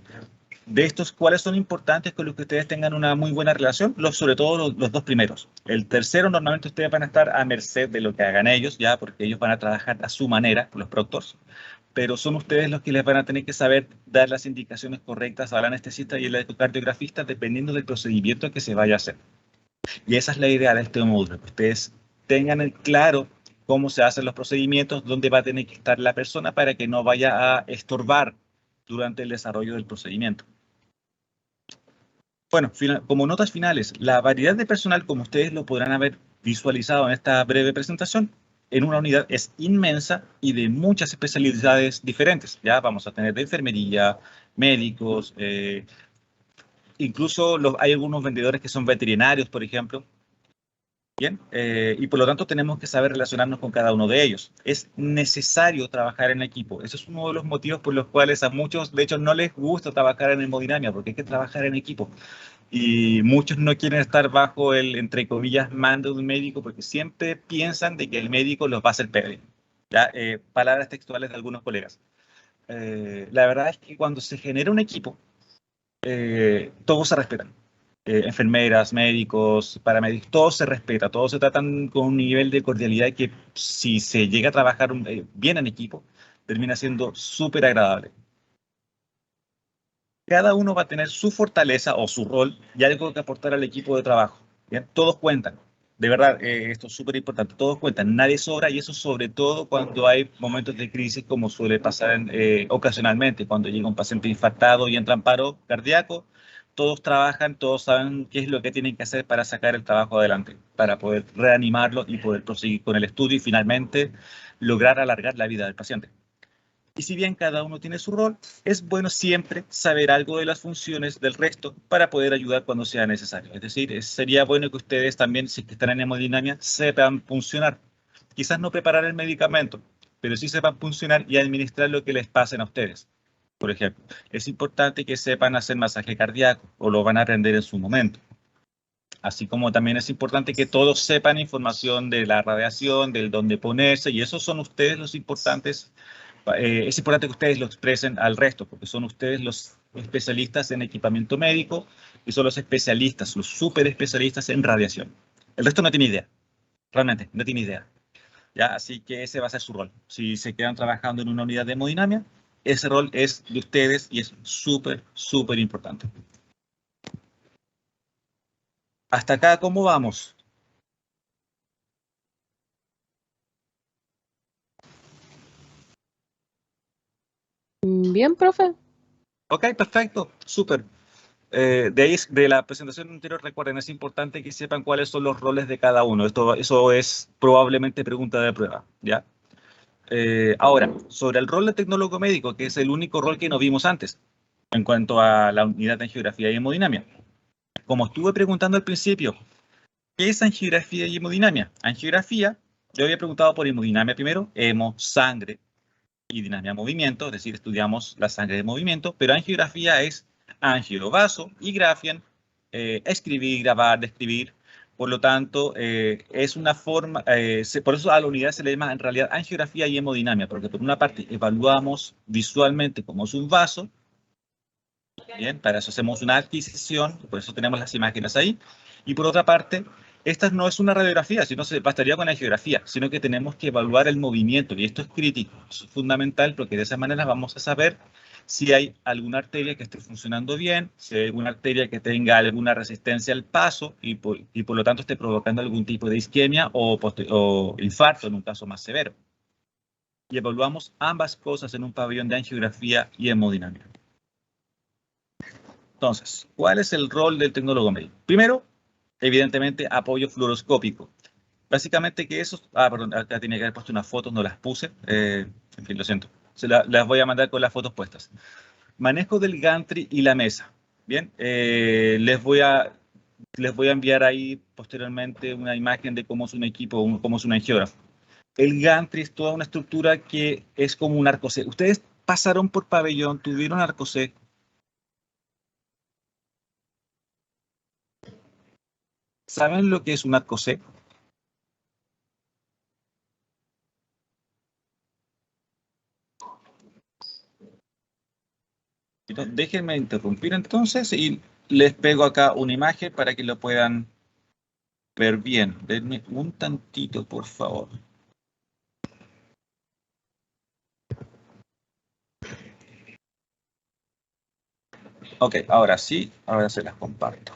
De estos, ¿cuáles son importantes con los que ustedes tengan una muy buena relación? Sobre todo los dos primeros. El tercero, normalmente ustedes van a estar a merced de lo que hagan ellos, ya, porque ellos van a trabajar a su manera, los proctors, pero son ustedes los que les van a tener que saber dar las indicaciones correctas al anestesista y al ecocardiografista dependiendo del procedimiento que se vaya a hacer. Y esa es la idea de este módulo, que ustedes tengan claro cómo se hacen los procedimientos, dónde va a tener que estar la persona para que no vaya a estorbar durante el desarrollo del procedimiento. Bueno, como notas finales, la variedad de personal, como ustedes lo podrán haber visualizado en esta breve presentación, en una unidad es inmensa y de muchas especialidades diferentes. Ya vamos a tener de enfermería, médicos, incluso hay algunos vendedores que son veterinarios, por ejemplo. Bien, y por lo tanto tenemos que saber relacionarnos con cada uno de ellos. Es necesario trabajar en equipo. Ese es uno de los motivos por los cuales a muchos, de hecho, no les gusta trabajar en hemodinamia, porque hay que trabajar en equipo. Y muchos no quieren estar bajo el, entre comillas, mando de un médico, porque siempre piensan de que el médico los va a hacer perder. ¿Ya? Palabras textuales de algunos colegas. La verdad es que cuando se genera un equipo, todos se respetan. Enfermeras, médicos, paramédicos, todos se respetan, todos se tratan con un nivel de cordialidad que si se llega a trabajar bien en equipo, termina siendo súper agradable. Cada uno va a tener su fortaleza o su rol y algo que aportar al equipo de trabajo. ¿Bien? Todos cuentan. De verdad, esto es súper importante. Todos cuentan. Nadie sobra y eso sobre todo cuando hay momentos de crisis como suele pasar ocasionalmente. Cuando llega un paciente infartado y entra en paro cardíaco, todos trabajan, todos saben qué es lo que tienen que hacer para sacar el trabajo adelante, para poder reanimarlo y poder proseguir con el estudio y finalmente lograr alargar la vida del paciente. Y si bien cada uno tiene su rol, es bueno siempre saber algo de las funciones del resto para poder ayudar cuando sea necesario. Es decir, sería bueno que ustedes también, si están en hemodinamia, sepan funcionar. Quizás no preparar el medicamento, pero sí sepan funcionar y administrar lo que les pasen a ustedes. Por ejemplo, es importante que sepan hacer masaje cardíaco o lo van a aprender en su momento. Así como también es importante que todos sepan información de la radiación, del dónde ponerse, y esos son ustedes los importantes. Es importante que ustedes lo expresen al resto, porque son ustedes los especialistas en equipamiento médico y son los especialistas, los súper especialistas en radiación. El resto no tiene idea, realmente, no tiene idea. ¿Ya? Así que ese va a ser su rol. Si se quedan trabajando en una unidad de hemodinamia, ese rol es de ustedes y es súper importante. Hasta acá, ¿cómo vamos? Bien, profe. Ok, perfecto, súper. De ahí, de la presentación anterior, recuerden, es importante que sepan cuáles son los roles de cada uno. Eso es probablemente pregunta de prueba, ¿ya? Ahora, sobre el rol de tecnólogo médico, que es el único rol que no vimos antes, en cuanto a la unidad de angiografía y hemodinamia. Como estuve preguntando al principio, ¿qué es angiografía y hemodinamia? Angiografía, yo había preguntado por hemodinamia primero, hemo, sangre, y dinamia movimiento, es decir, estudiamos la sangre de movimiento, pero angiografía es angiovaso y grafian, escribir, grabar, describir. Por lo tanto, es una forma, por eso a la unidad se le llama en realidad angiografía y hemodinamia, porque por una parte evaluamos visualmente cómo es un vaso, Bien, para eso hacemos una adquisición, por eso tenemos las imágenes ahí. Y por otra parte, esta no es una radiografía, sino se bastaría con la geografía, sino que tenemos que evaluar el movimiento, y esto es crítico, es fundamental, porque de esa manera vamos a saber si hay alguna arteria que esté funcionando bien, si hay alguna arteria que tenga alguna resistencia al paso y por lo tanto esté provocando algún tipo de isquemia o infarto en un caso más severo. Y evaluamos ambas cosas en un pabellón de angiografía y hemodinámica. Entonces, ¿cuál es el rol del tecnólogo médico? Primero, evidentemente, apoyo fluoroscópico. Básicamente que eso... perdón, acá tenía que haber puesto unas fotos, no las puse. En fin, lo siento. Las voy a mandar con las fotos puestas. Manejo del gantry y la mesa. Bien, les voy a enviar ahí posteriormente una imagen de cómo es un equipo, cómo es un angiógrafo. El gantry es toda una estructura que es como un arco C. Ustedes pasaron por pabellón, tuvieron arco C. ¿Saben lo que es un arco C? Entonces, déjenme interrumpir entonces y les pego acá una imagen para que lo puedan ver bien. Denme un tantito, por favor. Ok, ahora sí, ahora se las comparto.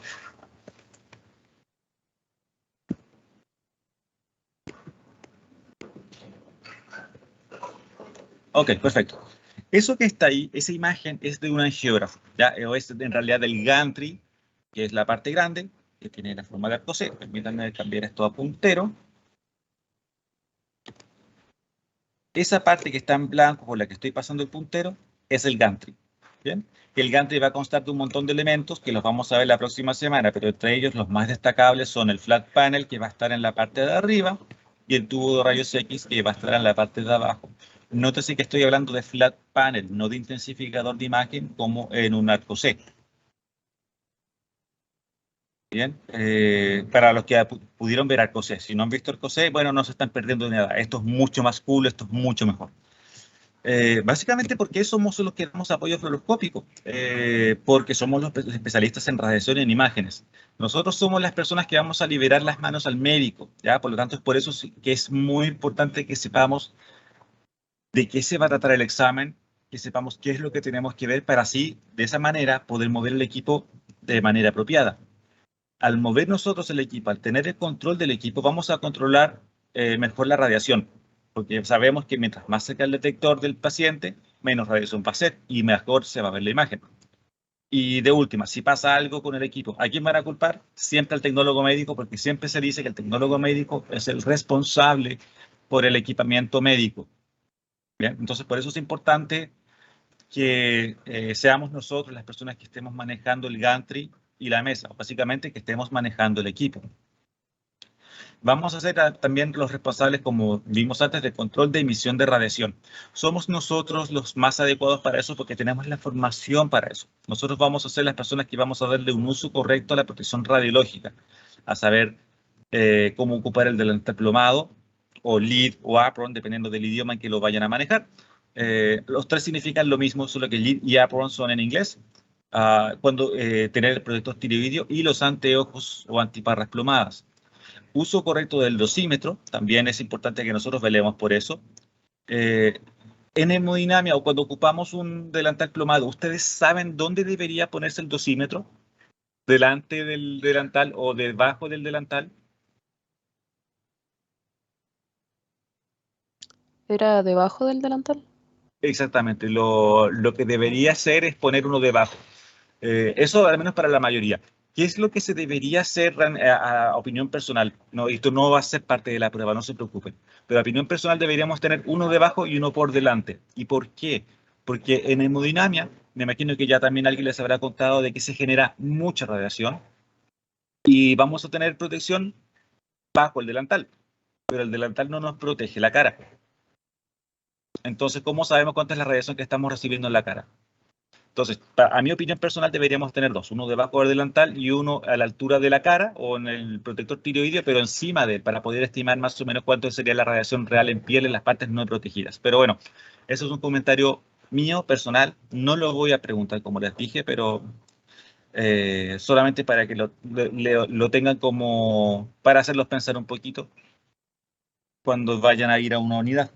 Ok, perfecto. Eso que está ahí, esa imagen es de un angiógrafo, ¿ya? O es en realidad del gantry, que es la parte grande, que tiene la forma de arco C. Permítanme cambiar esto a puntero. Esa parte que está en blanco por la que estoy pasando el puntero es el gantry. ¿Bien? El gantry va a constar de un montón de elementos que los vamos a ver la próxima semana, pero entre ellos los más destacables son el flat panel, que va a estar en la parte de arriba, y el tubo de rayos X, que va a estar en la parte de abajo. Nótese que estoy hablando de flat panel, no de intensificador de imagen como en un arco C. Bien, para los que pudieron ver arco C, si no han visto arco C, bueno, no se están perdiendo de nada. Esto es mucho más cool, esto es mucho mejor. Básicamente porque somos los que damos apoyo fluoroscópico, porque somos los especialistas en radiación y en imágenes. Nosotros somos las personas que vamos a liberar las manos al médico, ¿ya? Por lo tanto, es por eso que es muy importante que sepamos de qué se va a tratar el examen, que sepamos qué es lo que tenemos que ver para así, de esa manera, poder mover el equipo de manera apropiada. Al mover nosotros el equipo, al tener el control del equipo, vamos a controlar mejor la radiación, porque sabemos que mientras más cerca el detector del paciente, menos radiación va a ser y mejor se va a ver la imagen. Y de última, si pasa algo con el equipo, ¿a quién van a culpar? Siempre al tecnólogo médico, porque siempre se dice que el tecnólogo médico es el responsable por el equipamiento médico. ¿Bien? Entonces, por eso es importante que seamos nosotros las personas que estemos manejando el gantry y la mesa, básicamente que estemos manejando el equipo. Vamos a ser también los responsables, como vimos antes, de control de emisión de radiación. Somos nosotros los más adecuados para eso porque tenemos la formación para eso. Nosotros vamos a ser las personas que vamos a darle un uso correcto a la protección radiológica, a saber cómo ocupar el delantal plomado, o lead o apron, dependiendo del idioma en que lo vayan a manejar. Los tres significan lo mismo, solo que lead y apron son en inglés. Cuando tener el protector tiroideo y los anteojos o antiparras plomadas. Uso correcto del dosímetro, también es importante que nosotros velemos por eso. En hemodinamia o cuando ocupamos un delantal plomado, ¿ustedes saben dónde debería ponerse el dosímetro? ¿Delante del delantal o debajo del delantal? ¿Era debajo del delantal? Exactamente, lo que debería hacer es poner uno debajo. Eso al menos para la mayoría. ¿Qué es lo que se debería hacer a opinión personal? No, esto no va a ser parte de la prueba, no se preocupen. Pero a opinión personal deberíamos tener uno debajo y uno por delante. ¿Y por qué? Porque en hemodinamia, me imagino que ya también alguien les habrá contado de que se genera mucha radiación y vamos a tener protección bajo el delantal, pero el delantal no nos protege la cara. Entonces, ¿cómo sabemos cuánta es la radiación que estamos recibiendo en la cara? Entonces, a mi opinión personal deberíamos tener dos, uno debajo del delantal y uno a la altura de la cara o en el protector tiroideo, pero encima de él, para poder estimar más o menos cuánto sería la radiación real en piel en las partes no protegidas. Pero bueno, eso es un comentario mío, personal, no lo voy a preguntar como les dije, pero solamente para que lo tengan como, para hacerlos pensar un poquito cuando vayan a ir a una unidad.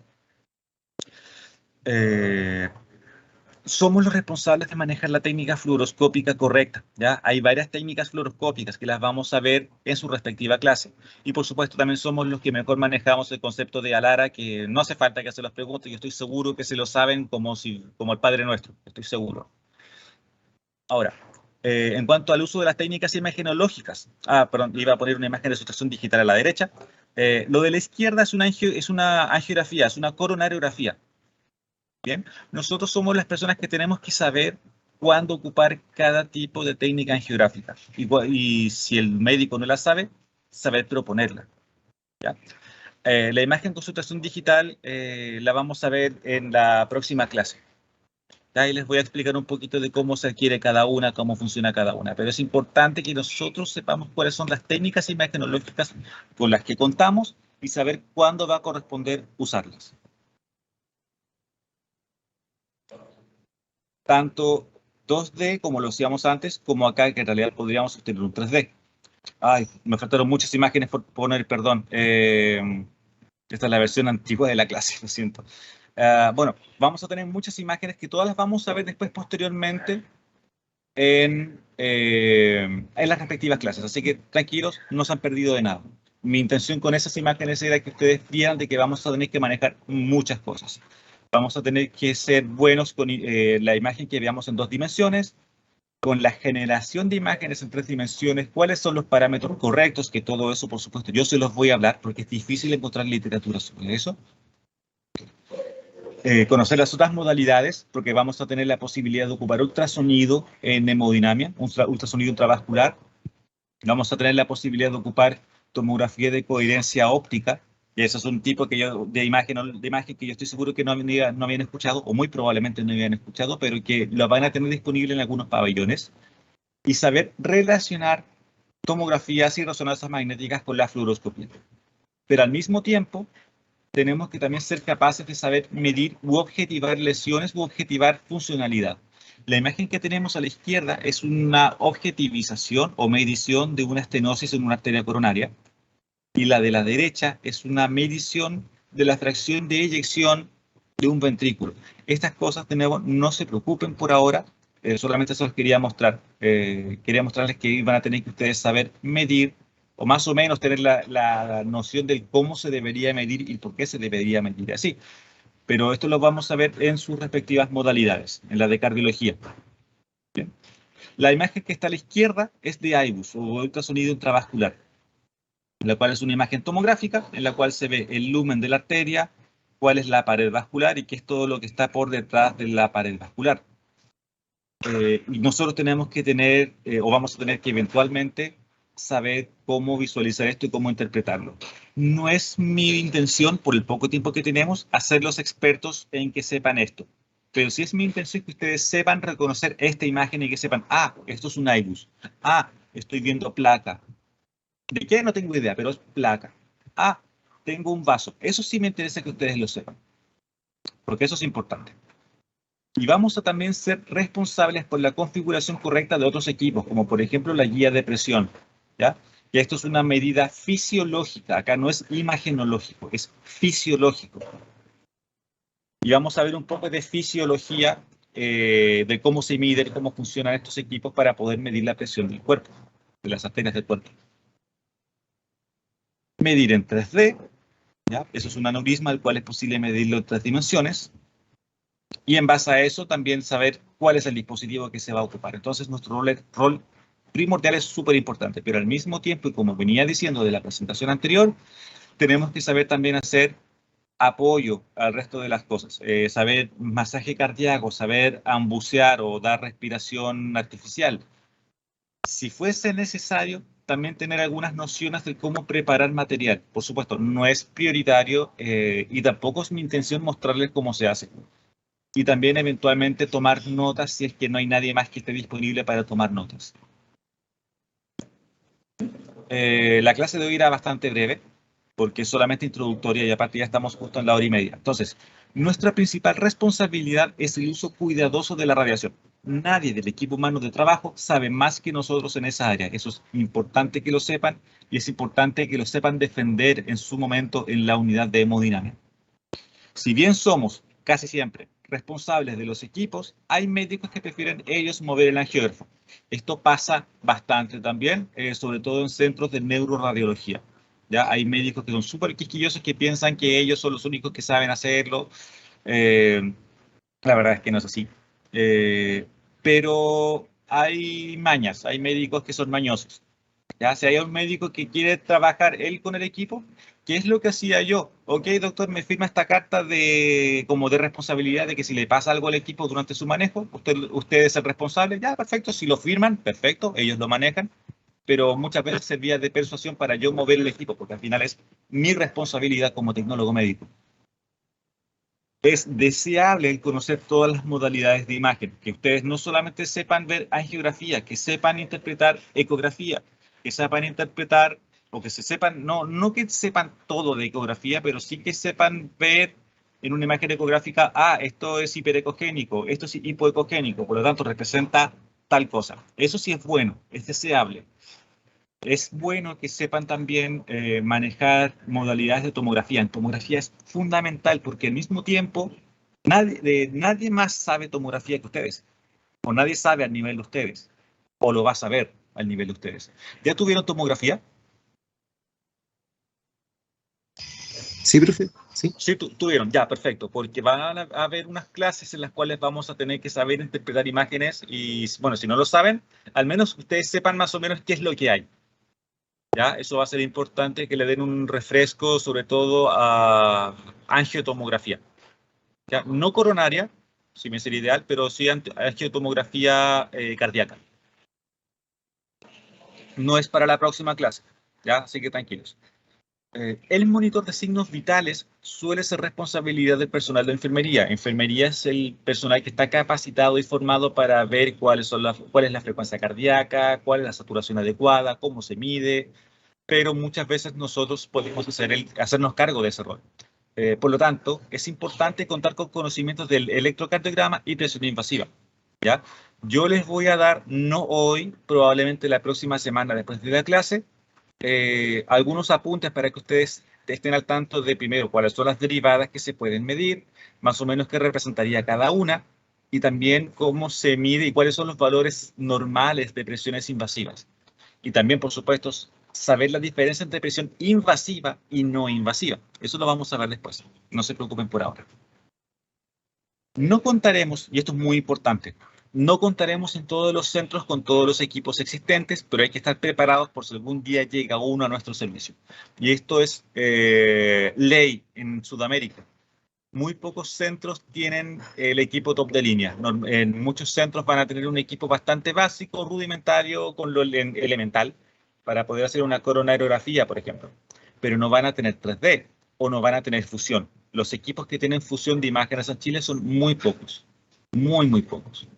Somos los responsables de manejar la técnica fluoroscópica correcta, ¿ya? Hay varias técnicas fluoroscópicas que las vamos a ver en su respectiva clase. Y por supuesto también somos los que mejor manejamos el concepto de Alara, que no hace falta que se los pregunte, yo estoy seguro que se lo saben como el Padre Nuestro, estoy seguro. Ahora, en cuanto al uso de las técnicas imagenológicas, perdón, iba a poner una imagen de sustracción digital a la derecha. Lo de la izquierda es una angiografía, es una coronariografía. Bien, nosotros somos las personas que tenemos que saber cuándo ocupar cada tipo de técnica angiográfica. Y si el médico no la sabe, saber proponerla. ¿Ya? La imagen con sustracción digital la vamos a ver en la próxima clase. Ahí les voy a explicar un poquito de cómo se adquiere cada una, cómo funciona cada una. Pero es importante que nosotros sepamos cuáles son las técnicas imagenológicas con las que contamos y saber cuándo va a corresponder usarlas. Tanto 2D, como lo hacíamos antes, como acá, que en realidad podríamos obtener un 3D. Ay, me faltaron muchas imágenes por poner, perdón. Esta es la versión antigua de la clase, lo siento. Bueno, vamos a tener muchas imágenes que todas las vamos a ver después, posteriormente, en las respectivas clases. Así que tranquilos, no se han perdido de nada. Mi intención con esas imágenes era que ustedes vieran de que vamos a tener que manejar muchas cosas. Vamos a tener que ser buenos con la imagen que veamos en 2 dimensiones, con la generación de imágenes en 3 dimensiones, cuáles son los parámetros correctos, que todo eso, por supuesto, yo se los voy a hablar porque es difícil encontrar literatura sobre eso. Conocer las otras modalidades, porque vamos a tener la posibilidad de ocupar ultrasonido en hemodinamia, ultrasonido intravascular. Vamos a tener la posibilidad de ocupar tomografía de coherencia óptica, y eso es un tipo de imagen que yo estoy seguro que no habían escuchado, o muy probablemente no habían escuchado, pero que lo van a tener disponible en algunos pabellones. Y saber relacionar tomografías y resonancias magnéticas con la fluoroscopía. Pero al mismo tiempo, tenemos que también ser capaces de saber medir u objetivar lesiones u objetivar funcionalidad. La imagen que tenemos a la izquierda es una objetivización o medición de una estenosis en una arteria coronaria, y la de la derecha es una medición de la fracción de eyección de un ventrículo. Estas cosas, de nuevo, no se preocupen por ahora, solamente eso les quería mostrar. Quería mostrarles que iban a tener que ustedes saber medir, o más o menos tener la noción de cómo se debería medir y por qué se debería medir así. Pero esto lo vamos a ver en sus respectivas modalidades, en la de cardiología. Bien. La imagen que está a la izquierda es de IBUS, o ultrasonido intravascular, la cual es una imagen tomográfica en la cual se ve el lumen de la arteria, cuál es la pared vascular y qué es todo lo que está por detrás de la pared vascular. Y nosotros tenemos que tener, o vamos a tener que eventualmente saber cómo visualizar esto y cómo interpretarlo. No es mi intención, por el poco tiempo que tenemos, hacerlos expertos en que sepan esto. Pero sí es mi intención que ustedes sepan reconocer esta imagen y que sepan, esto es un IBUS. Estoy viendo placa. ¿De qué? No tengo idea, pero es placa. Tengo un vaso. Eso sí me interesa que ustedes lo sepan, porque eso es importante. Y vamos a también ser responsables por la configuración correcta de otros equipos, como por ejemplo la guía de presión, ¿ya? Y esto es una medida fisiológica, acá no es imagenológico, es fisiológico. Y vamos a ver un poco de fisiología, de cómo se mide, de cómo funcionan estos equipos para poder medir la presión del cuerpo, de las arterias del cuerpo. Medir en 3D, ¿ya? Eso es un aneurisma, el cual es posible medirlo en 3 dimensiones. Y en base a eso también saber cuál es el dispositivo que se va a ocupar. Entonces nuestro rol primordial es súper importante, pero al mismo tiempo, y como venía diciendo de la presentación anterior, tenemos que saber también hacer apoyo al resto de las cosas. Saber masaje cardíaco, saber ambucear o dar respiración artificial. Si fuese necesario, también tener algunas nociones de cómo preparar material. Por supuesto, no es prioritario y tampoco es mi intención mostrarles cómo se hace. Y también eventualmente tomar notas si es que no hay nadie más que esté disponible para tomar notas. La clase de hoy era bastante breve, porque es solamente introductoria y aparte ya estamos justo en la 1 hora y media. Entonces, Nuestra principal responsabilidad es el uso cuidadoso de la radiación. Nadie del equipo humano de trabajo sabe más que nosotros en esa área. Eso es importante que lo sepan y es importante que lo sepan defender en su momento en la unidad de hemodinámica. Si bien somos casi siempre responsables de los equipos, hay médicos que prefieren ellos mover el angiógrafo. Esto pasa bastante también, sobre todo en centros de neuroradiología. ¿Ya? Hay médicos que son súper quisquillosos que piensan que ellos son los únicos que saben hacerlo. Eh, la verdad es que no es así. Eh, pero hay mañas, hay médicos que son mañosos. Ya, si hay un médico que quiere trabajar él con el equipo, ¿qué es lo que hacía yo? Ok, doctor, me firma esta carta de como de responsabilidad de que si le pasa algo al equipo durante su manejo, usted es el responsable. Ya, perfecto. Si lo firman, perfecto, ellos lo manejan. Pero muchas veces servía de persuasión para yo mover el equipo, porque al final es mi responsabilidad como tecnólogo médico. Es deseable el conocer todas las modalidades de imagen, que ustedes no solamente sepan ver angiografía, que sepan interpretar ecografía, que sepan interpretar, o que se sepan, no que sepan todo de ecografía, pero sí que sepan ver en una imagen ecográfica, esto es hiperecogénico, esto es hipoecogénico, por lo tanto representa tal cosa. Eso sí es bueno, es deseable. Es bueno que sepan también manejar modalidades de tomografía. En tomografía es fundamental porque al mismo tiempo nadie más sabe tomografía que ustedes, o nadie sabe al nivel de ustedes, o lo va a saber al nivel de ustedes. ¿Ya tuvieron tomografía? Sí, profe, sí. Sí, tuvieron, ya, perfecto, porque van a haber unas clases en las cuales vamos a tener que saber interpretar imágenes y, bueno, si no lo saben, al menos ustedes sepan más o menos qué es lo que hay. ¿Ya? Eso va a ser importante que le den un refresco, sobre todo a angiotomografía. ¿Ya? No coronaria, si me sería ideal, pero sí angiotomografía cardíaca. No es para la próxima clase, ¿ya? Así que tranquilos. El monitor de signos vitales suele ser responsabilidad del personal de enfermería. Enfermería es el personal que está capacitado y formado para ver cuál es la frecuencia cardíaca, cuál es la saturación adecuada, cómo se mide, pero muchas veces nosotros podemos hacernos cargo de ese rol. Por lo tanto, es importante contar con conocimientos del electrocardiograma y presión invasiva. ¿Ya? Yo les voy a dar, no hoy, probablemente la próxima semana después de la clase, algunos apuntes para que ustedes estén al tanto de primero cuáles son las derivadas que se pueden medir, más o menos qué representaría cada una, y también cómo se mide y cuáles son los valores normales de presiones invasivas. Y también, por supuesto, saber la diferencia entre presión invasiva y no invasiva. Eso lo vamos a ver después. No se preocupen por ahora. No contaremos, y esto es muy importante, no contaremos en todos los centros con todos los equipos existentes, pero hay que estar preparados por si algún día llega uno a nuestro servicio. Y esto es ley en Sudamérica. Muy pocos centros tienen el equipo top de línea. En muchos centros van a tener un equipo bastante básico, rudimentario, con lo elemental, para poder hacer una coronariografía, por ejemplo. Pero no van a tener 3D o no van a tener fusión. Los equipos que tienen fusión de imágenes en Chile son muy pocos, muy, muy pocos.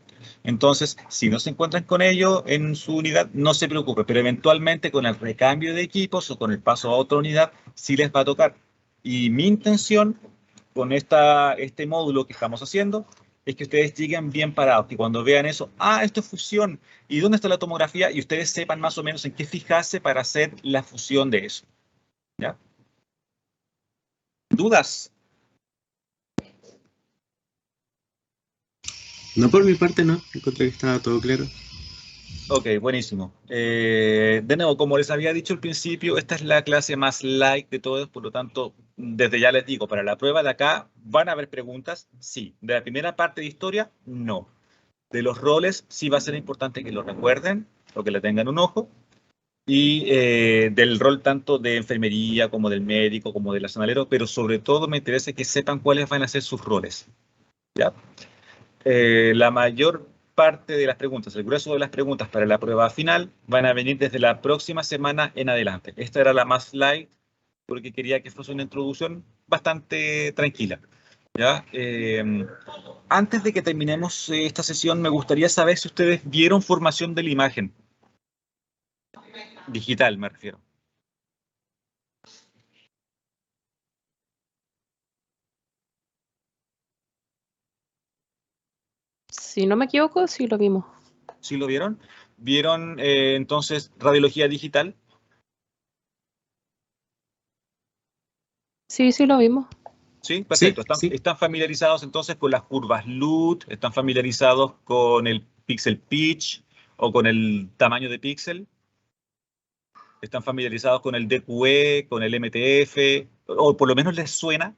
Entonces, si no se encuentran con ello en su unidad, no se preocupe, pero eventualmente con el recambio de equipos o con el paso a otra unidad, sí les va a tocar. Y mi intención con este módulo que estamos haciendo es que ustedes lleguen bien parados, que cuando vean eso, esto es fusión, ¿y dónde está la tomografía? Y ustedes sepan más o menos en qué fijarse para hacer la fusión de eso. ¿Ya? ¿Dudas? No por mi parte, no. Encontré que estaba todo claro. Ok, buenísimo. De nuevo, como les había dicho al principio, esta es la clase más light de todos, por lo tanto, desde ya les digo, para la prueba de acá, ¿van a haber preguntas? Sí. De la primera parte de historia, no. De los roles, sí va a ser importante que lo recuerden o que le tengan un ojo. Y del rol tanto de enfermería como del médico, como del arsenalero, pero sobre todo me interesa que sepan cuáles van a ser sus roles. ¿Ya? La mayor parte de las preguntas, el grueso de las preguntas para la prueba final van a venir desde la próxima semana en adelante. Esta era la más light porque quería que fuese una introducción bastante tranquila. ¿Ya? Antes de que terminemos esta sesión, me gustaría saber si ustedes vieron formación de la imagen. Digital, me refiero. Si no me equivoco, sí lo vimos. ¿Sí lo vieron? ¿Vieron entonces radiología digital? Sí, sí lo vimos. Sí, Sí, perfecto. sí. Están familiarizados entonces con las curvas LUT, están familiarizados con el pixel pitch o con el tamaño de píxel, están familiarizados con el DQE, con el MTF, o por lo menos les suena.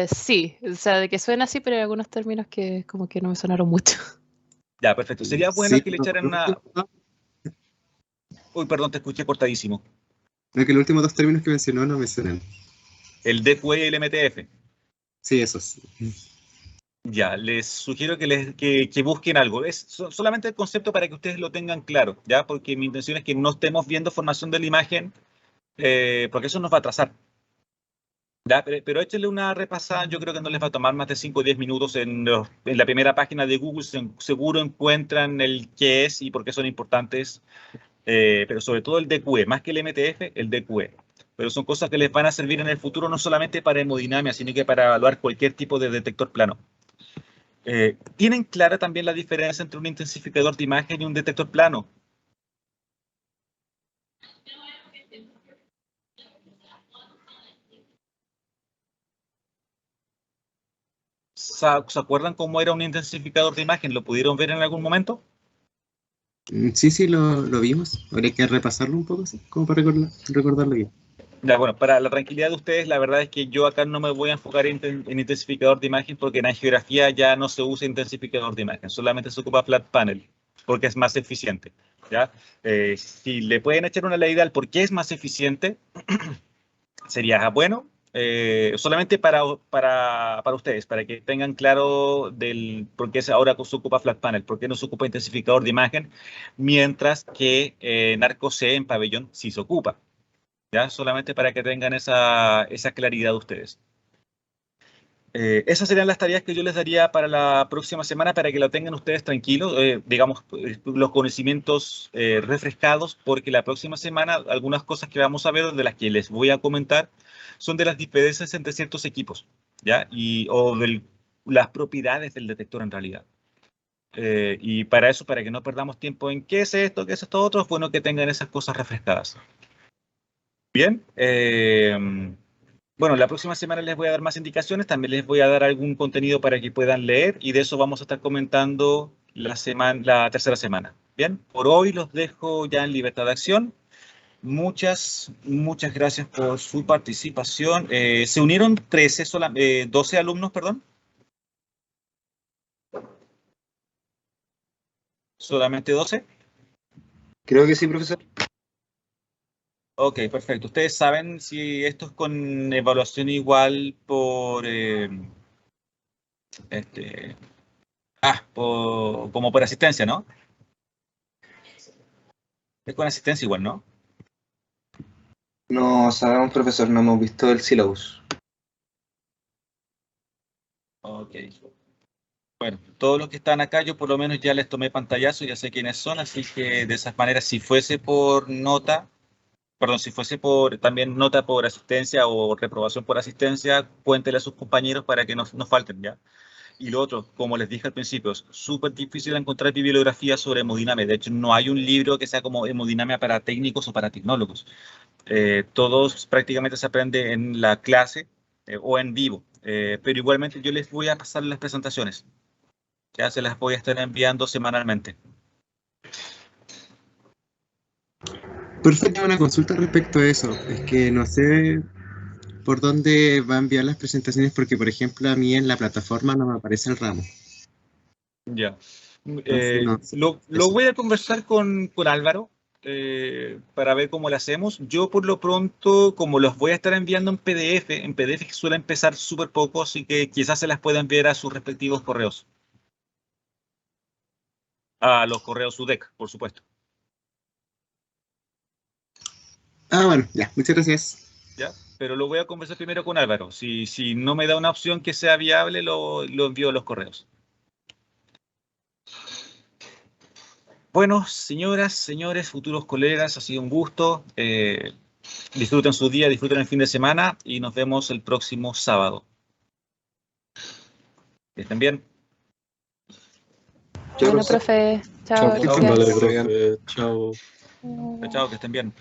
Sí, o sea, de que suena así, pero hay algunos términos que como que no me sonaron mucho. Ya, perfecto. Sería bueno Sí, que le echaran una... Uy, perdón, te escuché cortadísimo. creo que los últimos dos términos que mencionó no me suenan. El DQE y el MTF. Sí, esos. Ya, les sugiero que busquen algo. Es solamente el concepto para que ustedes lo tengan claro, ¿ya? Porque mi intención es que no estemos viendo formación de la imagen, porque eso nos va a atrasar. ¿Ya? Pero échenle una repasada, yo creo que no les va a tomar más de 5 o 10 minutos en la primera página de Google, seguro encuentran el qué es y por qué son importantes, pero sobre todo el DQE, más que el MTF, el DQE. Pero son cosas que les van a servir en el futuro no solamente para hemodinamia, sino que para evaluar cualquier tipo de detector plano. ¿Tienen clara también la diferencia entre un intensificador de imagen y un detector plano? ¿Se acuerdan cómo era un intensificador de imagen? ¿Lo pudieron ver en algún momento? Sí, sí, lo vimos. Habría que repasarlo un poco, así, como para recordarlo bien. Ya, bueno, para la tranquilidad de ustedes, la verdad es que yo acá no me voy a enfocar en intensificador de imagen porque en angiografía ya no se usa intensificador de imagen, solamente se ocupa flat panel porque es más eficiente. ¿Ya? Si le pueden echar una leída al por qué es más eficiente, sería bueno, solamente para ustedes, para que tengan claro del por qué ahora se ocupa flat panel, por qué no se ocupa intensificador de imagen, mientras que Narco C en pabellón sí se ocupa. ¿Ya? Solamente para que tengan esa claridad ustedes. Esas serían las tareas que yo les daría para la próxima semana para que lo tengan ustedes tranquilos, digamos, los conocimientos refrescados, porque la próxima semana algunas cosas que vamos a ver, de las que les voy a comentar, son de las diferencias entre ciertos equipos, ¿ya? O de las propiedades del detector en realidad. Y para eso, para que no perdamos tiempo en qué es esto otro, es bueno que tengan esas cosas refrescadas. Bien. Bueno, la próxima semana les voy a dar más indicaciones, también les voy a dar algún contenido para que puedan leer y de eso vamos a estar comentando la tercera semana. Bien, por hoy los dejo ya en libertad de acción. Muchas gracias por su participación. Se unieron 12 alumnos, perdón. ¿Solamente 12? Creo que sí, profesor. Ok, perfecto. ¿Ustedes saben si esto es con evaluación igual por... este, como por asistencia, ¿no? Es con asistencia igual, ¿no? No sabemos, profesor, no hemos visto el syllabus. Ok. Bueno, todos los que están acá, yo por lo menos ya les tomé pantallazo, ya sé quiénes son, así que de esas maneras, si fuese por nota, perdón, si fuese por también nota por asistencia o reprobación por asistencia, cuéntele a sus compañeros para que no falten, ¿ya? Y lo otro, como les dije al principio, es súper difícil encontrar bibliografía sobre hemodinamia. De hecho, no hay un libro que sea como hemodinamia para técnicos o para tecnólogos. Todos prácticamente se aprende en la clase o en vivo, pero igualmente yo les voy a pasar las presentaciones. Ya se las voy a estar enviando semanalmente. Perfecto, una consulta respecto a eso. Es que no sé por dónde va a enviar las presentaciones porque, por ejemplo, a mí en la plataforma no me aparece el ramo. Ya. Entonces, no sé. Lo voy a conversar con Álvaro para ver cómo lo hacemos. Yo por lo pronto, como los voy a estar enviando en PDF que suele empezar súper poco, así que quizás se las pueda enviar a sus respectivos correos. A los correos UDEC, por supuesto. Bueno, ya, muchas gracias. ¿Ya? Pero lo voy a conversar primero con Álvaro. Si no me da una opción que sea viable, lo envío a los correos. Bueno, señoras, señores, futuros colegas, ha sido un gusto. Disfruten su día, disfruten el fin de semana y nos vemos el próximo sábado. Que estén bien. Chao, Bueno, profesor. profe, chao, Chao, gracias. profe. Chao. Chao, chao, que estén bien.